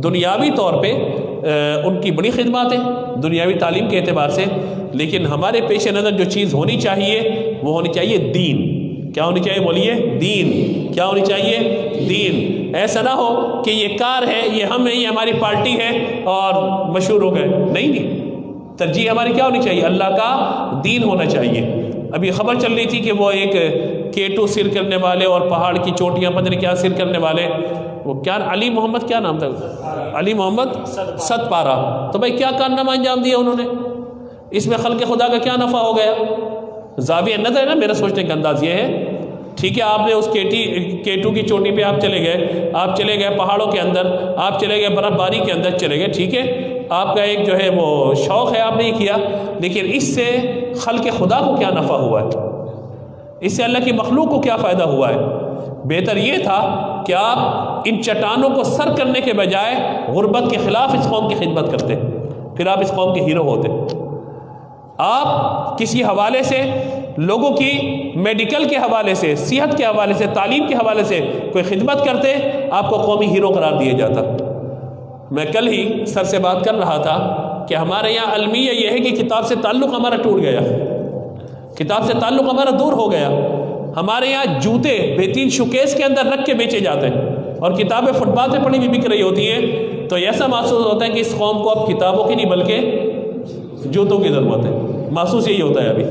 دنیاوی طور پہ ان کی بڑی خدمات ہیں دنیاوی تعلیم کے اعتبار سے، لیکن ہمارے پیش نظر جو چیز ہونی چاہیے وہ ہونی چاہیے دین۔ کیا ہونی چاہیے؟ بولیے، دین۔ کیا ہونی چاہیے؟ دین۔ ایسا نہ ہو کہ یہ کار ہے، یہ ہم ہیں، یہ ہماری پارٹی ہے اور مشہور ہو گئے، نہیں، ترجیح ہماری کیا ہونی چاہیے؟ اللہ کا دین ہونا چاہیے۔ ابھی خبر چل رہی تھی کہ وہ ایک K2 سر کرنے والے اور پہاڑ کی چوٹیاں پتہ نہیں کیا سر کرنے والے، وہ کیا علی محمد کیا نام تھا؟ علی محمد ست پارا، تو بھائی کیا کارنامہ انجام دیا انہوں نے؟ اس میں خلق خدا کا کیا نفع ہو گیا؟ زاویہ نظر ہے نا، میرا سوچنے کا انداز یہ ہے، ٹھیک ہے، آپ نے اس K2 کی چوٹی پہ آپ چلے گئے پہاڑوں کے اندر، آپ چلے گئے برف باری کے اندر چلے گئے، ٹھیک ہے، آپ کا ایک جو ہے وہ شوق ہے، آپ نے یہ کیا، لیکن اس سے خلق خدا کو کیا نفع ہوا ہے؟ اس سے اللہ کی مخلوق کو کیا فائدہ ہوا ہے؟ بہتر یہ تھا کہ آپ ان چٹانوں کو سر کرنے کے بجائے غربت کے خلاف اس قوم کی خدمت کرتے، پھر آپ اس قوم کے ہیرو ہوتے۔ آپ کسی حوالے سے لوگوں کی میڈیکل کے حوالے سے، صحت کے حوالے سے، تعلیم کے حوالے سے کوئی خدمت کرتے، آپ کو قومی ہیرو قرار دیا جاتا۔ میں کل ہی سر سے بات کر رہا تھا کہ ہمارے یہاں المیہ یہ ہے کہ کتاب سے تعلق ہمارا ٹوٹ گیا، کتاب سے تعلق ہمارا دور ہو گیا۔ ہمارے یہاں جوتے بہترین شوکیس کے اندر رکھ کے بیچے جاتے ہیں اور کتابیں فٹ پاتھ پہ پڑی ہوئی بک رہی ہوتی ہیں، تو ایسا محسوس ہوتا ہے کہ اس قوم کو اب کتابوں کی نہیں بلکہ جوتوں کی ضرورت ہے، محسوس یہی ہوتا ہے ابھی۔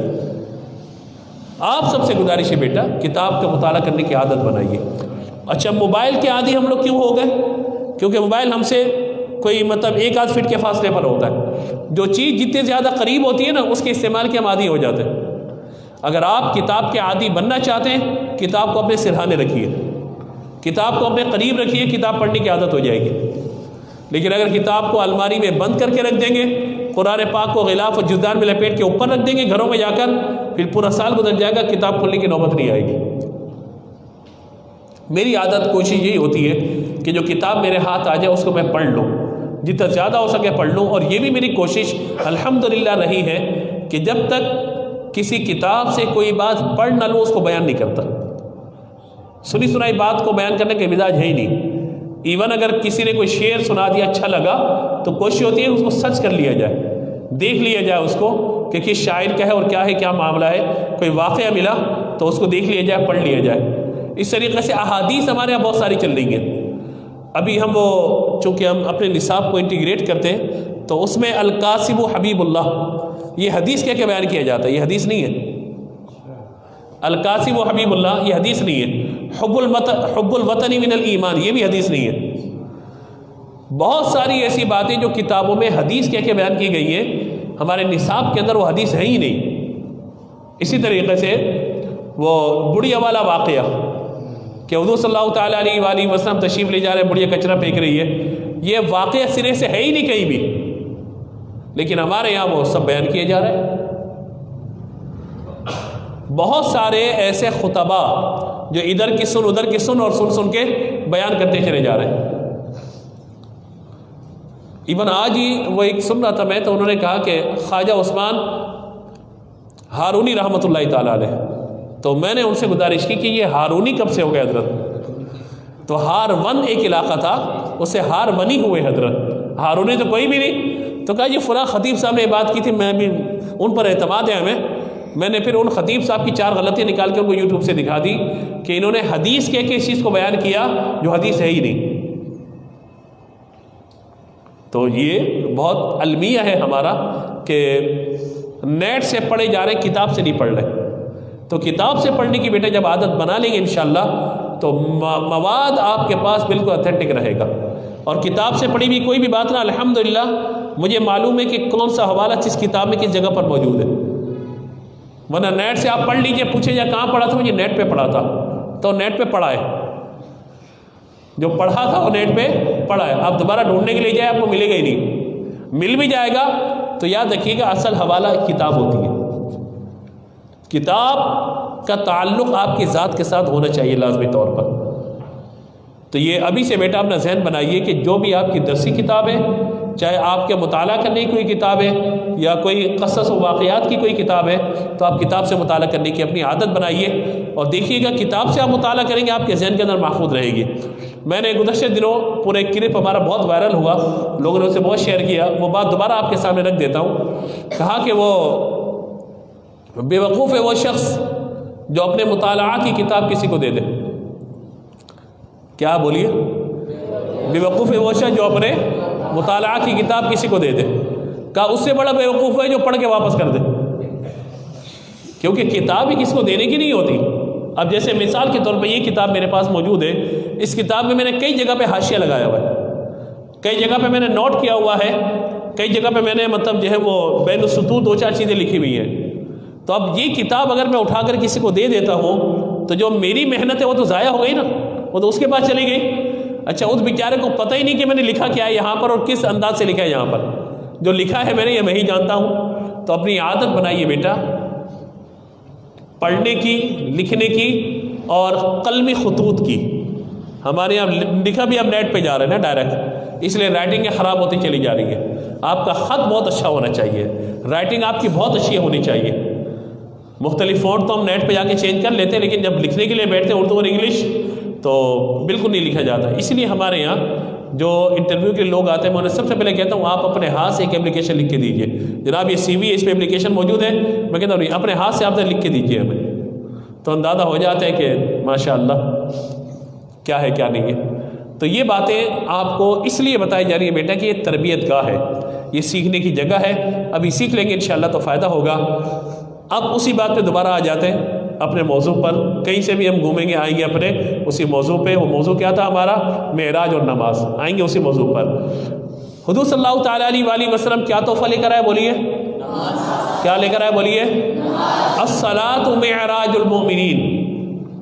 آپ سب سے گزارش ہے بیٹا، کتاب کا مطالعہ کرنے کی عادت بنائیے۔ اچھا، موبائل کے عادی ہم لوگ کیوں ہو گئے؟ کیونکہ موبائل ہم سے کوئی مطلب 1-8 فٹ کے فاصلے پر ہوتا ہے، جو چیز جتنے زیادہ قریب ہوتی ہے نا اس کے استعمال کے ہم عادی ہو جاتے ہیں۔ اگر آپ کتاب کے عادی بننا چاہتے ہیں، کتاب کو اپنے سرہانے رکھیے، کتاب کو اپنے قریب رکھیے، کتاب پڑھنے کی عادت ہو جائے گی۔ لیکن اگر کتاب کو الماری میں بند کر کے رکھ دیں گے، قرآن پاک کو غلاف اور جزدان میں لپیٹ کے اوپر رکھ دیں گے گھروں میں جا کر، پھر پورا سال گزر جائے گا، کتاب کھولنے کی نوبت نہیں آئے گی۔ میری عادت کوشش یہی ہوتی ہے کہ جو کتاب میرے ہاتھ آ جائے اس کو میں پڑھ لوں، جتنا زیادہ ہو سکے پڑھ لوں، اور یہ بھی میری کوشش الحمدللہ رہی ہے کہ جب تک کسی کتاب سے کوئی بات پڑھ نہ لوں اس کو بیان نہیں کرتا۔ سنی سنائی بات کو بیان کرنے کے مزاج ہے ہی نہیں۔ ایون اگر کسی نے کوئی شعر سنا دیا اچھا لگا تو کوشش ہوتی ہے اس کو سرچ کر لیا جائے، دیکھ لیا جائے اس کو کہ کس شاعر کا ہے اور کیا ہے، کیا معاملہ ہے، کوئی واقعہ ملا تو اس کو دیکھ لیا جائے، پڑھ لیا جائے۔ اس طریقے سے احادیث ہمارے یہاں بہت ساری چل رہی ہیں۔ ابھی ہم چونکہ ہم اپنے نصاب کو انٹیگریٹ کرتے ہیں تو اس میں القاسم حبیب اللہ یہ حدیث کہہ کے بیان کیا جاتا ہے، یہ حدیث نہیں ہے۔ القاسم حبیب اللہ یہ حدیث نہیں ہے۔ حب الوطن من الایمان یہ بھی حدیث نہیں ہے۔ بہت ساری ایسی باتیں جو کتابوں میں حدیث کہہ کے بیان کی گئی ہیں، ہمارے نصاب کے اندر وہ حدیث ہے ہی نہیں۔ اسی طریقے سے وہ بڑھیا والا واقعہ کہ حضور صلی اللہ تعالیٰ علیہ وآلہ وسلم تشریف لے جا رہے ہیں، بڑھیا کچرا پھینک رہی ہے، یہ واقعہ سرے سے ہے ہی نہیں کہیں بھی، لیکن ہمارے یہاں وہ سب بیان کیے جا رہے ہیں۔ بہت سارے ایسے خطبہ جو ادھر کی سن ادھر کی سن اور سن سن کے بیان کرتے چلے جا رہے ہیں۔ ایون آج ہی وہ ایک سن رہا تھا میں، تو انہوں نے کہا کہ خواجہ عثمان ہارونی رحمۃ اللہ تعالیٰ علیہ، تو میں نے ان سے گزارش کی کہ یہ ہارونی کب سے ہو گئے حضرت؟ تو ہارون ایک علاقہ تھا، اس سے ہارونی ہوئے حضرت، ہارونی تو کوئی بھی نہیں۔ تو کہا یہ فلاں خطیب صاحب نے بات کی تھی، میں بھی ان پر اعتماد ہے ہمیں۔ میں نے پھر ان خطیب صاحب کی 4 غلطیاں نکال کے ان کو یوٹیوب سے دکھا دی کہ انہوں نے حدیث کہہ کے اس چیز کو بیان کیا جو حدیث ہے ہی نہیں۔ تو یہ بہت المیہ ہے ہمارا کہ نیٹ سے پڑھے جا رہے، کتاب سے نہیں پڑھ رہے۔ تو کتاب سے پڑھنے کی بیٹے جب عادت بنا لیں گے انشاءاللہ تو مواد آپ کے پاس بالکل اتھینٹک رہے گا۔ اور کتاب سے پڑھی بھی کوئی بھی بات نہ، الحمدللہ مجھے معلوم ہے کہ کون سا حوالہ کس کتاب میں کس جگہ پر موجود ہے، ورنہ نیٹ سے آپ پڑھ لیجئے، پوچھے جا کہاں پڑھا تھا، مجھے نیٹ پہ پڑھا تھا، تو نیٹ پہ پڑھا ہے، جو پڑھا تھا وہ نیٹ پہ پڑھا ہے۔ آپ دوبارہ ڈھونڈنے کے لیے جائے آپ کو ملے گا ہی نہیں، مل بھی جائے گا تو یاد رکھیے گا اصل حوالہ کتاب ہوتی ہے۔ کتاب کا تعلق آپ کی ذات کے ساتھ ہونا چاہیے لازمی طور پر۔ تو یہ ابھی سے بیٹا اپنا ذہن بنائیے کہ جو بھی آپ کی درسی کتاب ہے، چاہے آپ کے مطالعہ کرنے کی کوئی کتاب ہے یا کوئی قصص و واقعات کی کوئی کتاب ہے، تو آپ کتاب سے مطالعہ کرنے کی اپنی عادت بنائیے اور دیکھیے گا کتاب سے آپ مطالعہ کریں گے آپ کے ذہن کے اندر محفوظ رہے گی۔ میں نے گزشتہ دنوں پورے کلپ ہمارا بہت وائرل ہوا، لوگوں نے اسے بہت شیئر کیا، وہ بات دوبارہ آپ کے سامنے رکھ دیتا ہوں۔ کہا کہ وہ بے وقوف ہے وہ شخص جو اپنے مطالعہ کی کتاب کسی کو دے دے۔ کیا بولیے؟ بے وقوف ہے وہ شخص جو اپنے مطالعہ کی کتاب کسی کو دے دے۔ کہا اس سے بڑا بے وقوف ہے جو پڑھ کے واپس کر دے، کیونکہ کتاب ہی کس کو دینے کی نہیں ہوتی۔ اب جیسے مثال کے طور پہ یہ کتاب میرے پاس موجود ہے، اس کتاب میں میں نے کئی جگہ پہ حاشیہ لگایا ہوا ہے، کئی جگہ پہ میں نے نوٹ کیا ہوا ہے، کئی جگہ پہ میں نے مطلب جو ہے وہ بین السطور 2-4 چیزیں لکھی ہوئی ہیں۔ تو اب یہ کتاب اگر میں اٹھا کر کسی کو دے دیتا ہوں تو جو میری محنت ہے وہ تو ضائع ہو گئی نا، وہ تو اس کے پاس چلی گئی۔ اچھا اس بیچارے کو پتہ ہی نہیں کہ میں نے لکھا کیا ہے یہاں پر اور کس انداز سے لکھا ہے یہاں پر، جو لکھا ہے میں نے یہ میں ہی جانتا ہوں۔ تو اپنی عادت بنائیے بیٹا پڑھنے کی، لکھنے کی اور قلمی خطوط کی۔ ہمارے یہاں لکھا بھی اب نیٹ پہ جا رہا ہے نا ڈائریکٹ، اس لیے رائٹنگیں خراب ہوتی چلی جا رہی ہیں۔ آپ کا خط بہت اچھا ہونا چاہیے، رائٹنگ آپ کی بہت اچھی ہونی چاہیے۔ مختلف فونٹ تو ہم نیٹ پہ جا کے چینج کر لیتے ہیں، لیکن جب لکھنے کے لیے بیٹھتے ہیں اردو اور انگلش تو بالکل نہیں لکھا جاتا۔ اس لیے ہمارے یہاں جو انٹرویو کے لوگ آتے ہیں میں انہیں سب سے پہلے کہتا ہوں آپ اپنے ہاتھ سے ایک اپلیکیشن لکھ کے دیجیے۔ جناب یہ سی وی اس پہ اپلیکیشن موجود ہے، میں کہتا ہوں نہیں، اپنے ہاتھ سے آپ لکھ کے دیجیے ہمیں، تو اندازہ ہو جاتا ہے کہ ماشاء اللہ کیا ہے کیا نہیں ہے۔ تو یہ باتیں آپ کو اس لیے بتائی جا رہی ہے بیٹا کہ یہ تربیت گاہ ہے، یہ سیکھنے کی جگہ ہے، ابھی سیکھ لیں گے انشاءاللہ تو فائدہ ہوگا۔ اب اسی بات پہ دوبارہ آ جاتے ہیں اپنے موضوع پر، کہیں سے بھی ہم گھومیں گے آئیں گے اپنے اسی موضوع پہ۔ وہ موضوع کیا تھا ہمارا؟ معراج اور نماز، آئیں گے اسی موضوع پر۔ حضور صلی اللہ تعالیٰ علیہ وآلہ وسلم کیا تحفہ لے کر آئے بولیے؟ کیا لے کر آئے بولیے؟ الصلاۃ معراج المؤمنین،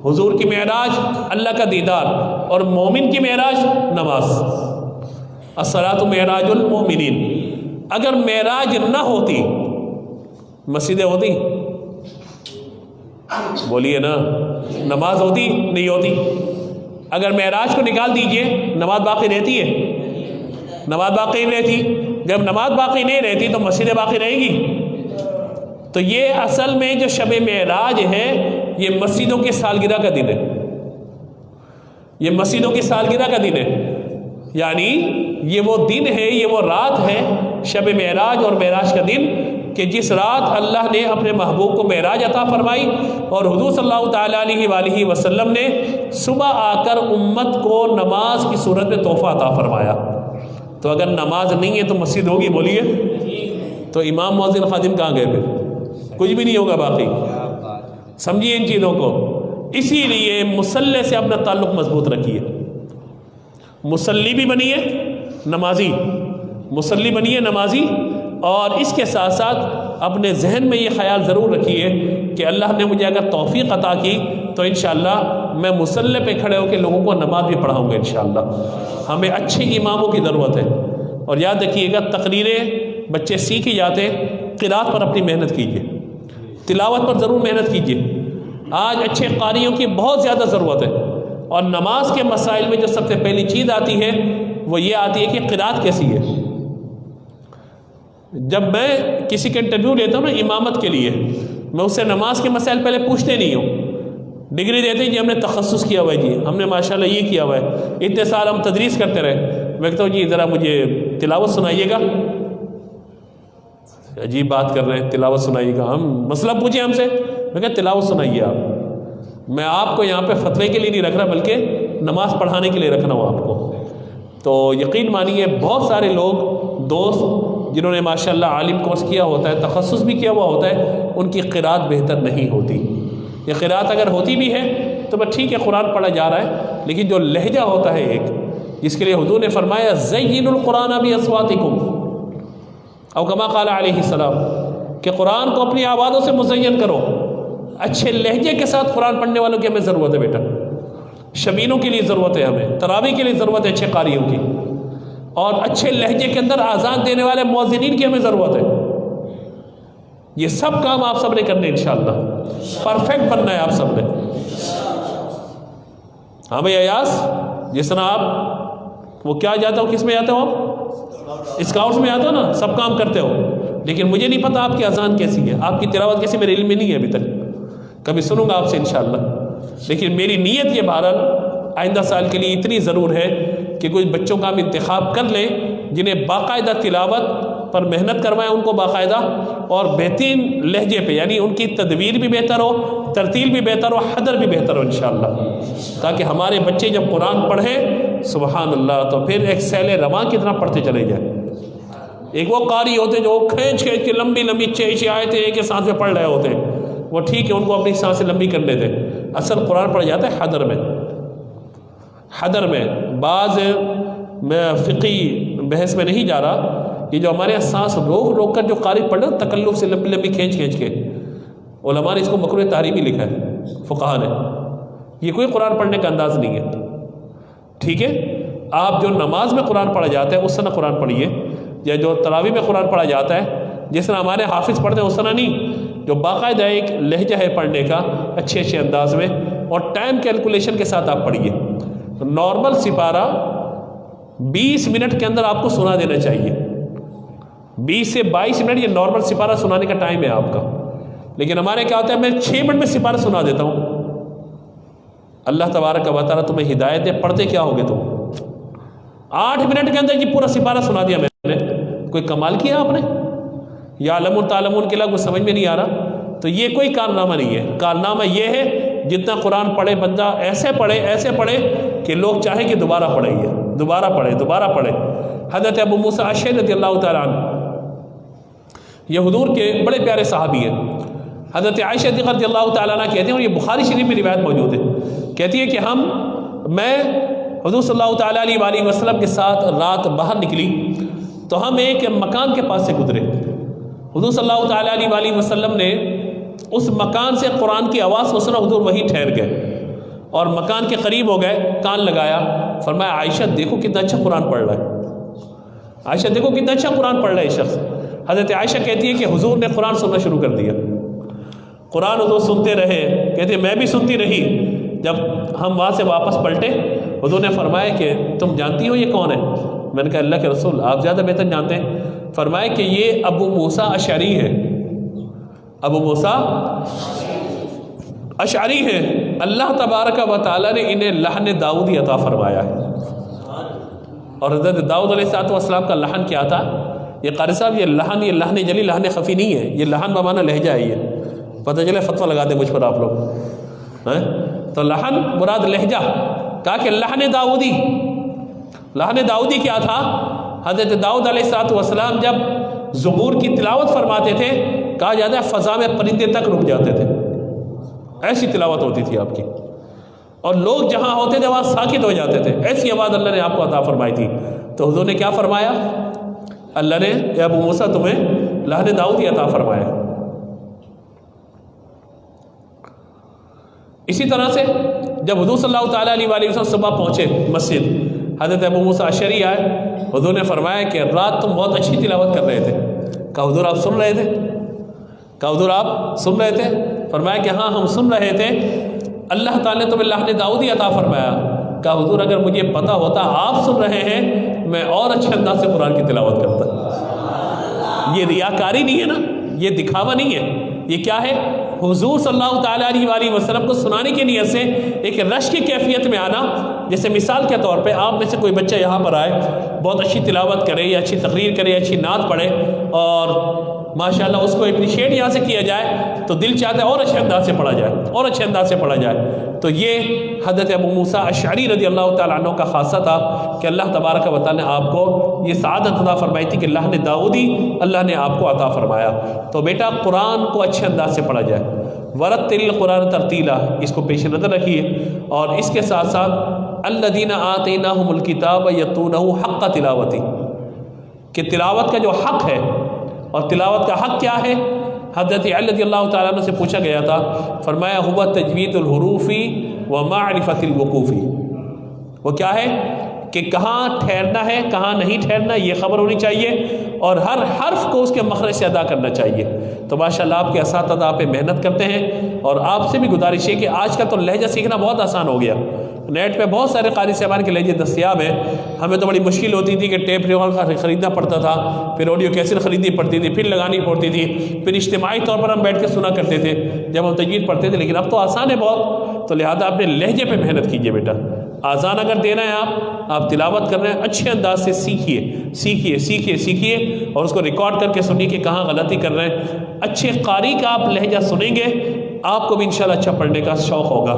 حضور کی معراج اللہ کا دیدار اور مومن کی معراج نماز۔ الصلاۃ معراج المؤمنین، اگر معراج نہ ہوتی مسجدیں ہوتی؟ بولیے نا، نماز ہوتی؟ نہیں ہوتی۔ اگر معراج کو نکال دیجئے نماز باقی رہتی ہے؟ نماز باقی نہیں رہتی۔ جب نماز باقی نہیں رہتی تو مسجدیں باقی رہیں گی؟ تو یہ اصل میں جو شب معراج ہے یہ مسجدوں کی سالگرہ کا دن ہے، یہ مسجدوں کی سالگرہ کا دن ہے، یعنی یہ وہ دن ہے، یہ وہ رات ہے شب معراج اور معراج کا دن کہ جس رات اللہ نے اپنے محبوب کو معراج عطا فرمائی اور حضور صلی اللہ تعالیٰ علیہ وآلہ وسلم نے صبح آ کر امت کو نماز کی صورت میں تحفہ عطا فرمایا۔ تو اگر نماز نہیں ہے تو مسجد ہوگی؟ بولیے. تو امام مؤذن خادم کہاں گئے پھر؟ کچھ بھی نہیں ہوگا باقی. سمجھیے ان چیزوں کو. اسی لیے مصلی سے اپنا تعلق مضبوط رکھیے. مصلی بھی بنیے نمازی، مصلی بنیے نمازی، اور اس کے ساتھ ساتھ اپنے ذہن میں یہ خیال ضرور رکھیے کہ اللہ نے مجھے اگر توفیق عطا کی تو انشاءاللہ میں مصلی پہ کھڑے ہو کے لوگوں کو نماز بھی پڑھاؤں گا انشاءاللہ. ہمیں اچھے اماموں کی ضرورت ہے. اور یاد رکھیے گا تقریریں بچے سیکھ ہی جاتے، قرات پر اپنی محنت کیجیے، تلاوت پر ضرور محنت کیجیے. آج اچھے قاریوں کی بہت زیادہ ضرورت ہے. اور نماز کے مسائل میں جو سب سے پہلی چیز آتی ہے وہ یہ آتی ہے کہ قرات کیسی ہے. جب میں کسی کا انٹرویو لیتا ہوں نا امامت کے لیے، میں اس سے نماز کے مسائل پہلے پوچھتے نہیں ہوں. ڈگری دیتے ہیں جی ہم نے تخصص کیا ہوا ہے، جی ہم نے ماشاءاللہ یہ کیا ہوا ہے، اتنے سال ہم تدریس کرتے رہے. میں کہتا ہوں جی ذرا مجھے تلاوت سنائیے گا. عجیب بات کر رہے ہیں، تلاوت سنائیے گا. ہم مسئلہ پوچھیں ہم سے، میں کہا تلاوت سنائیے آپ. میں آپ کو یہاں پہ فتوے کے لیے نہیں رکھ رہا بلکہ نماز پڑھانے کے لیے رکھنا ہوں آپ کو. تو یقین مانیے بہت سارے لوگ دوست جنہوں نے ماشاءاللہ عالم کورس کیا ہوتا ہے، تخصص بھی کیا ہوا ہوتا ہے، ان کی قرات بہتر نہیں ہوتی. یہ قرات اگر ہوتی بھی ہے تو بس ٹھیک ہے قرآن پڑھا جا رہا ہے، لیکن جو لہجہ ہوتا ہے ایک، جس کے لیے حضور نے فرمایا زین القرآن باصواتکم، او کما قال علیہ السلام، کہ قرآن کو اپنی آوازوں سے مزین کرو. اچھے لہجے کے ساتھ قرآن پڑھنے والوں کی ہمیں ضرورت ہے بیٹا. شبینوں کے لیے ضرورت ہے، ہمیں تراویح کے لیے ضرورت ہے اچھے قاریوں کی، اور اچھے لہجے کے اندر آزان دینے والے مؤذنین کی ہمیں ضرورت ہے. یہ سب کام آپ سب نے کرنے انشاءاللہ. پرفیکٹ بننا ہے آپ سب نے. ہاں بھائی ایاز، جس طرح آپ وہ کیا جاتا ہو، کس میں جاتے ہو آپ؟ اسکاؤٹس میں آتے ہو نا، سب کام کرتے ہو، لیکن مجھے نہیں پتا آپ کی اذان کیسی ہے، آپ کی تلاوت کیسی، میرے علم میں نہیں ہے ابھی تک. کبھی سنوں گا آپ سے انشاءاللہ. لیکن میری نیت یہ بہرحال آئندہ سال کے لیے اتنی ضرور ہے کہ کچھ بچوں کا ہم انتخاب کر لیں جنہیں باقاعدہ تلاوت پر محنت کروائیں ان کو باقاعدہ، اور بہترین لہجے پہ، یعنی ان کی تدویر بھی بہتر ہو، ترتیل بھی بہتر ہو، حدر بھی بہتر ہو انشاءاللہ، تاکہ ہمارے بچے جب قرآن پڑھیں سبحان اللہ تو پھر ایک سیل رواں کی طرح پڑھتے چلے جائیں. ایک وہ قاری ہوتے ہیں جو کھینچ کھینچ کے لمبی لمبی 6 آیتیں ایک سانس میں پڑھ رہے ہوتے ہیں، وہ ٹھیک ہے ان کو اپنی سانسیں لمبی کر لیتے. اصل قرآن پڑھا جاتا ہے حدر میں. حدر میں بعض میں فقی بحث میں نہیں جا رہا، یہ جو ہمارے یہاں سانس روک روک کر جو قاری پڑھ رہے تکلف سے لمبی لمبی کھینچ کھینچ کے، علماء نے اس کو مکروہ تحریمی لکھا ہے، فقہاء نے. یہ کوئی قرآن پڑھنے کا انداز نہیں ہے. ٹھیک ہے، آپ جو نماز میں قرآن پڑھا جاتا ہے اس طرح قرآن پڑھیے، یا جو تراویح میں قرآن پڑھا جاتا ہے جس طرح ہمارے حافظ پڑھتے ہیں اس طرح نہیں، جو باقاعدہ ایک لہجہ ہے پڑھنے کا اچھے اچھے انداز میں، اور ٹائم کیلکولیشن کے ساتھ آپ پڑھیے. نارمل سپارہ 20 منٹ کے اندر آپ کو سنا دینا چاہیے. 20 سے 22 منٹ یہ نارمل سپارہ سنانے کا ٹائم ہے آپ کا. لیکن ہمارے کیا ہوتا ہے، میں 6 منٹ میں سپارہ سنا دیتا ہوں. اللہ تبارک و تعالیٰ تمہیں ہدایت دے، پڑھتے کیا ہوگے تم؟ 8 منٹ کے اندر یہ پورا سپارہ سنا دیا میں نے. کوئی کمال کیا آپ نے؟ یا علم تعلمون کے لفظ سمجھ میں نہیں آ رہا. تو یہ کوئی کارنامہ نہیں ہے. کارنامہ یہ ہے جتنا قرآن پڑھے بندہ ایسے پڑھے کہ لوگ چاہیں کہ دوبارہ پڑھے، دوبارہ پڑھے. حضرت ابو موسیٰ اشعری رضی اللہ تعالیٰ عنہ یہ حضور کے بڑے پیارے صحابی ہیں. حضرت عائشہ رضی اللہ تعالیٰ عنہ کہتے ہیں، اور یہ بخاری شریف میں روایت موجود ہے، کہتی ہے کہ میں حضور صلی اللہ تعالیٰ علیہ وآلہ وسلم کے ساتھ رات باہر نکلی تو ہم ایک مکان کے پاس سے گزرے. حضور صلی اللہ تعالیٰ علیہ وآلہ وسلم نے اس مکان سے قرآن کی آواز کو سنا، حضور وہیں ٹھہر گئے اور مکان کے قریب ہو گئے، کان لگایا، فرمایا عائشہ دیکھو کتنا اچھا قرآن پڑھ رہا ہے، عائشہ دیکھو کتنا اچھا قرآن پڑھ رہا ہے یہ شخص. حضرت عائشہ کہتی ہے کہ حضور نے قرآن سننا شروع کر دیا. قرآن حضور سنتے رہے، کہتے ہیں میں بھی سنتی رہی. جب ہم وہاں سے واپس پلٹے حضور نے فرمایا کہ تم جانتی ہو یہ کون ہے؟ میں نے کہا اللہ کے رسول آپ زیادہ بہتر جانتے ہیں. فرمایا کہ یہ ابو موسیٰ اشعری ہے. ابو موسیٰ اشعری ہے. اللہ تبارک و تعالیٰ نے انہیں لحن داؤدی عطا فرمایا ہے. اور حضرت داؤد علیہ السلام کا لحن کیا تھا؟ یہ قاری صاحب یہ لحن جلی، لحن خفی نہیں ہے، یہ لحن بمانا لہجہ ہے. یہ پتہ چلے فتویٰ لگا دیں مجھ پر آپ لوگ. تو لحن مراد لہجہ، کہا کہ لحن داؤدی کیا تھا؟ حضرت داؤد علیہ السلام جب زبور کی تلاوت فرماتے تھے کہا جاتا ہے فضا میں پرندے تک رک جاتے تھے، ایسی تلاوت ہوتی تھی آپ کی، اور لوگ جہاں ہوتے تھے وہاں ساکت ہو جاتے تھے، ایسی آواز اللہ نے آپ کو عطا فرمائی تھی۔ تو حضور نے کیا فرمایا؟ اللہ نے اے ابو موسیٰ تمہیں اللہ نے داؤد ہی عطا فرمایا۔ اسی طرح سے جب حضور صلی اللہ تعالیٰ علیہ وآلہ وسلم صبح پہنچے مسجد، حضرت ابو موسیٰ اشعری آئے، حضور نے فرمایا کہ رات تم بہت اچھی تلاوت کر رہے تھے۔ کہا حضور آپ سن رہے تھے؟ کہا حضور آپ سن رہے تھے؟ فرمایا کہ ہاں ہم سن رہے تھے، اللہ تعالیٰ نے تمہیں اللہ نے داؤد ہی عطا فرمایا۔ کہا حضور اگر مجھے پتا ہوتا آپ سن رہے ہیں میں اور اچھے انداز سے قرآن کی تلاوت کرتا۔ یہ ریاکاری نہیں ہے نا، یہ دکھاوا نہیں ہے، یہ کیا ہے؟ حضور صلی اللہ تعالیٰ علیہ وآلہ وسلم کو سنانے کی نیت سے ایک رش کی کیفیت میں آنا۔ جیسے مثال کے طور پہ آپ میں سے کوئی بچہ یہاں پر آئے، بہت اچھی تلاوت کرے یا اچھی تقریر کرے، اچھی نعت پڑھے، اور ماشاءاللہ اس کو اپریشیٹ یہاں سے کیا جائے تو دل چاہتا ہے اور اچھے انداز سے پڑھا جائے، اور اچھے انداز سے پڑھا جائے۔ تو یہ حضرت ابو موسیٰ اشعری رضی اللہ تعالیٰ عنہ کا خاصہ تھا کہ اللہ تبارک و تعالیٰ نے آپ کو یہ سعادت عطا فرمائی تھی کہ اللہ نے داؤدی اللہ نے آپ کو عطا فرمایا۔ تو بیٹا قرآن کو اچھے انداز سے پڑھا جائے، ورتل القرآن ترتیلا، اس کو پیش نظر رکھیے، اور اس کے ساتھ ساتھ الذین آتیناہم الکتاب یتلونہ حق تلاوتی، کہ تلاوت کا جو حق ہے، اور تلاوت کا حق کیا ہے؟ حضرت علی رضی اللہ تعالیٰ عنہ سے پوچھا گیا تھا، فرمایا ہوا تجوید الحروف و معرفت الوقوف، وہ کیا ہے کہ کہاں ٹھہرنا ہے کہاں نہیں ٹھہرنا یہ خبر ہونی چاہیے، اور ہر حرف کو اس کے مخرج سے ادا کرنا چاہیے۔ تو ماشاءاللہ آپ کے اساتذہ آپ پہ محنت کرتے ہیں، اور آپ سے بھی گزارش ہے کہ آج کا تو لہجہ سیکھنا بہت آسان ہو گیا، نیٹ پہ بہت سارے قاری صاحبان کے لہجے دستیاب ہیں۔ ہمیں تو بڑی مشکل ہوتی تھی کہ ٹیپ ریکارڈر خریدنا پڑتا تھا، پھر آڈیو کیسٹ خریدنی پڑتی تھی، پھر لگانی پڑتی تھی، پھر اجتماعی طور پر ہم بیٹھ کے سنا کرتے تھے جب ہم تجوید پڑھتے تھے، لیکن اب تو آسان ہے بہت۔ تو لہذا اپنے لہجے پہ محنت کیجئے بیٹا، آزان اگر دے رہے ہیں آپ تلاوت کر رہے ہیں، اچھے انداز سے سیکھیے سیکھیے سیکھیے سیکھیے، اور اس کو ریکارڈ کر کے سنیے کہ کہاں غلطی کر رہے ہیں۔ اچھے قاری کا آپ لہجہ سنیں گے آپ کو بھی انشاءاللہ اچھا پڑھنے کا شوق ہوگا۔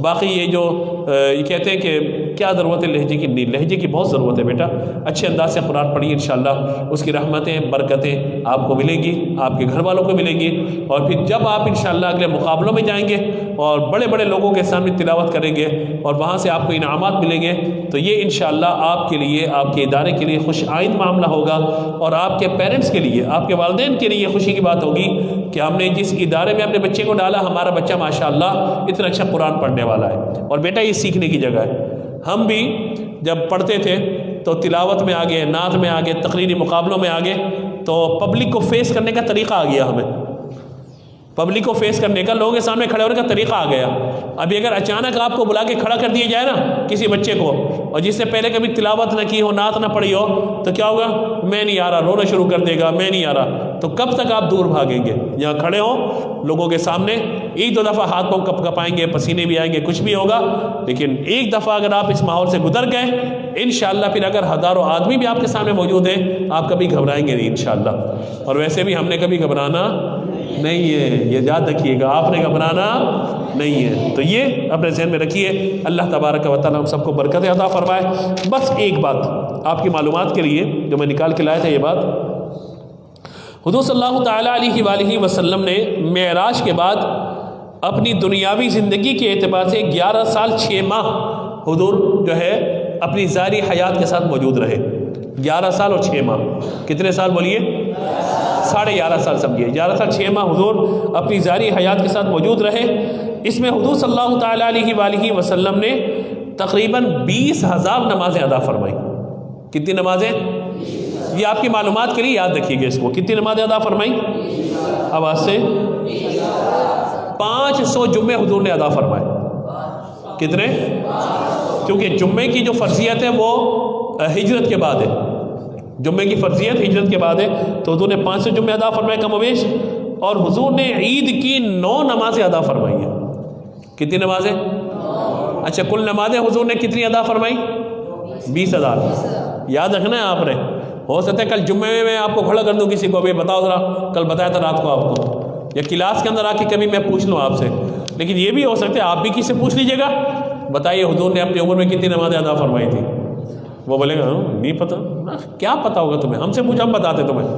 باقی یہ جو یہ کہتے ہیں کہ کیا ضرورت ہے لہجے کی، نہیں، لہجے کی بہت ضرورت ہے بیٹا، اچھے انداز سے قرآن پڑھیے، انشاءاللہ اس کی رحمتیں برکتیں آپ کو ملیں گی، آپ کے گھر والوں کو ملیں گی، اور پھر جب آپ انشاءاللہ اگلے مقابلوں میں جائیں گے اور بڑے بڑے لوگوں کے سامنے تلاوت کریں گے اور وہاں سے آپ کو انعامات ملیں گے، تو یہ انشاءاللہ آپ کے لیے، آپ کے ادارے کے لیے خوش آئند معاملہ ہوگا، اور آپ کے پیرنٹس کے لیے، آپ کے والدین کے لیے یہ خوشی کی بات ہوگی کہ ہم نے جس ادارے میں اپنے بچے کو ڈالا، ہمارا بچہ ماشاءاللہ اتنا اچھا قرآن پڑھنے والا ہے۔ اور بیٹا یہ سیکھنے کی جگہ ہے۔ ہم بھی جب پڑھتے تھے تو تلاوت میں آگے، نعت میں آگے، تقریری مقابلوں میں آگے، تو پبلک کو فیس کرنے کا طریقہ آ گیا، ہمیں پبلک کو فیس کرنے کا، لوگوں کے سامنے کھڑے ہونے کا طریقہ آ گیا۔ ابھی اگر اچانک آپ کو بلا کے کھڑا کر دیا جائے نا کسی بچے کو، اور جس سے پہلے کبھی تلاوت نہ کی ہو، نعت نہ پڑھی ہو، تو کیا ہوگا؟ میں نہیں آ رہا، رونا شروع کر دے گا، میں نہیں آ رہا۔ تو کب تک آپ دور بھاگیں گے؟ یہاں کھڑے ہوں لوگوں کے سامنے، ایک دو دفعہ ہاتھ پاؤں کپ کپائیں گے، پسینے بھی آئیں گے، کچھ بھی ہوگا، لیکن ایک دفعہ اگر آپ اس ماحول سے گزر گئے انشاءاللہ پھر اگر ہزاروں آدمی بھی آپ کے سامنے موجود ہیں آپ کبھی گھبرائیں گے نہیں انشاءاللہ۔ اور ویسے بھی ہم نے کبھی گھبرانا نہیں ہے، یہ یاد رکھیے گا، آپ نے گھبرانا نہیں ہے۔ تو یہ اپنے ذہن میں رکھیے، اللہ تبارک و تعالیٰ ہم سب کو برکت عطا فرمائے۔ بس ایک بات آپ کی معلومات کے لیے جو میں نکال کے لایا تھا، یہ بات حضور صلی اللہ تعالیٰ علیہ وآلہ وسلم نے معراج کے بعد اپنی دنیاوی زندگی کے اعتبار سے 11 سال 6 ماہ حضور جو ہے اپنی ظاہری حیات کے ساتھ موجود رہے۔ 11 سال اور 6 ماہ، کتنے سال بولیے؟ 11.5 سال سمجھیے، 11 سال 6 ماہ حضور اپنی ظاہری حیات کے ساتھ موجود رہے۔ اس میں حضور صلی اللہ تعالیٰ علیہ وآلہ وسلم نے تقریباً 20,000 نمازیں ادا فرمائی۔ کتنی نمازیں؟ یہ آپ کی معلومات کے لیے یاد رکھیے گا اس کو، کتنی نمازیں ادا فرمائی؟ آواز سے 500 جمعے حضور نے ادا فرمائے۔ کتنے؟ کیونکہ جمعے کی جو فرضیت ہے وہ ہجرت کے بعد ہے، جمعے کی فرضیت ہجرت کے بعد ہے، تو حضور نے 500 جمعے ادا فرمائے کم و بیش، اور حضور نے عید کی 9 نمازیں ادا فرمائی ہیں۔ کتنی نمازیں؟ اچھا، کل نمازیں حضور نے کتنی ادا فرمائی؟ 20,000۔ یاد رکھنا ہے آپ نے، ہو سکتا ہے کل جمعے میں آپ کو کھڑا کر دوں کسی کو، بھی بتاؤ ذرا کل بتایا تھا رات کو آپ کو، یا کلاس کے اندر آ کے کبھی میں پوچھ لوں آپ سے، لیکن یہ بھی ہو سکتا ہے آپ بھی کسی سے پوچھ لیجیے گا، بتائیے حضور نے اپنی عمر میں کتنی نمازیں ادا فرمائی تھی؟ وہ بولے گا نہیں پتہ. کیا پتہ ہوگا تمہیں؟ ہم سے پوچھا ہم بتاتے تمہیں.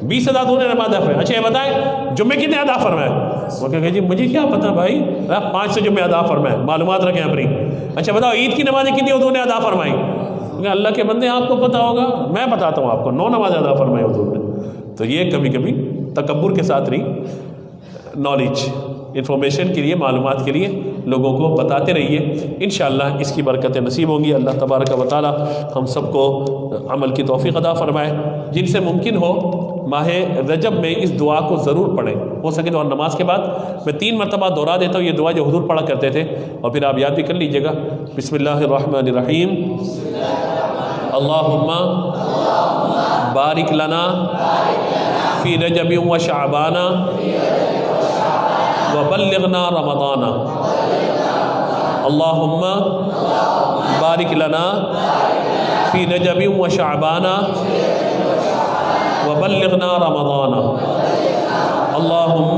20,000 تو نے نماز ہے. اچھا یہ بتائیں جمعے کتنے ادا فرمائے؟ وہ کہے جی مجھے کیا پتہ بھائی، 500 جمعے ادا فرمائے، معلومات رکھیں اپنی. اچھا بتاؤ عید کی نمازیں کتنی حضور نے ادا فرمائی؟ اللہ کے بندے آپ کو پتہ ہوگا، میں بتاتا ہوں آپ کو 9 نمازیں ادا فرمائی حضور نے. تو یہ کبھی کبھی تکبر کے ساتھ نہیں، نالج انفارمیشن کے لیے، معلومات کے لیے لوگوں کو بتاتے رہیے. انشاءاللہ اس کی برکتیں نصیب ہوں گی. اللہ تبارک و تعالی ہم سب کو عمل کی توفیق عطا فرمائے. جن سے ممکن ہو ماہ رجب میں اس دعا کو ضرور پڑھیں، ہو سکے تو نماز کے بعد. میں 3 مرتبہ دہرا دیتا ہوں یہ دعا جو حضور پڑھا کرتے تھے، اور پھر آپ یاد بھی کر لیجیے گا. بسم اللہ الرحمن الرحیم. اللہم بارک لنا فی رجب و شعبان وبلغنا رمضان. اللہم بارک لنا فی رجب و شعبان وبلغنا رمضان. اللہم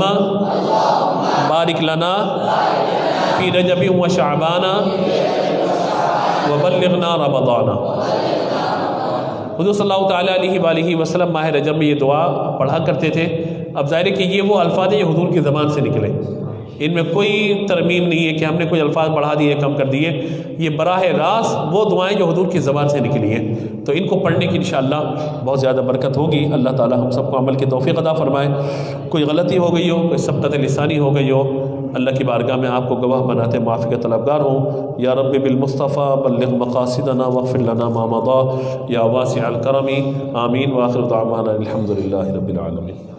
بارک لنا فی رجب و شعبان وبلغنا رمضان. حضور صلی اللہ تعالیٰ علیہ وآلہ وسلم ماہ رجب میں یہ دعا پڑھا کرتے تھے. اب ظاہر ہے کہ یہ وہ الفاظ ہیں جو حضور کی زبان سے نکلے، ان میں کوئی ترمیم نہیں ہے کہ ہم نے کوئی الفاظ بڑھا دیے کم کر دیے. یہ براہ راست وہ دعائیں جو حضور کی زبان سے نکلی ہیں، تو ان کو پڑھنے کی انشاءاللہ بہت زیادہ برکت ہوگی. اللہ تعالی ہم سب کو عمل کی توفیق عطا فرمائے. کوئی غلطی ہو گئی ہو، کوئی سبقت لسانی ہو گئی ہو، اللہ کی بارگاہ میں آپ کو گواہ بناتے معافی کا طلبگار ہوں. یا رب بالمصطفیٰ بلغ مقاصدنا واغفر لنا ما مضى یا واسع الکرم. آمین. وآخر دعوانا الحمد للہ رب العالمین.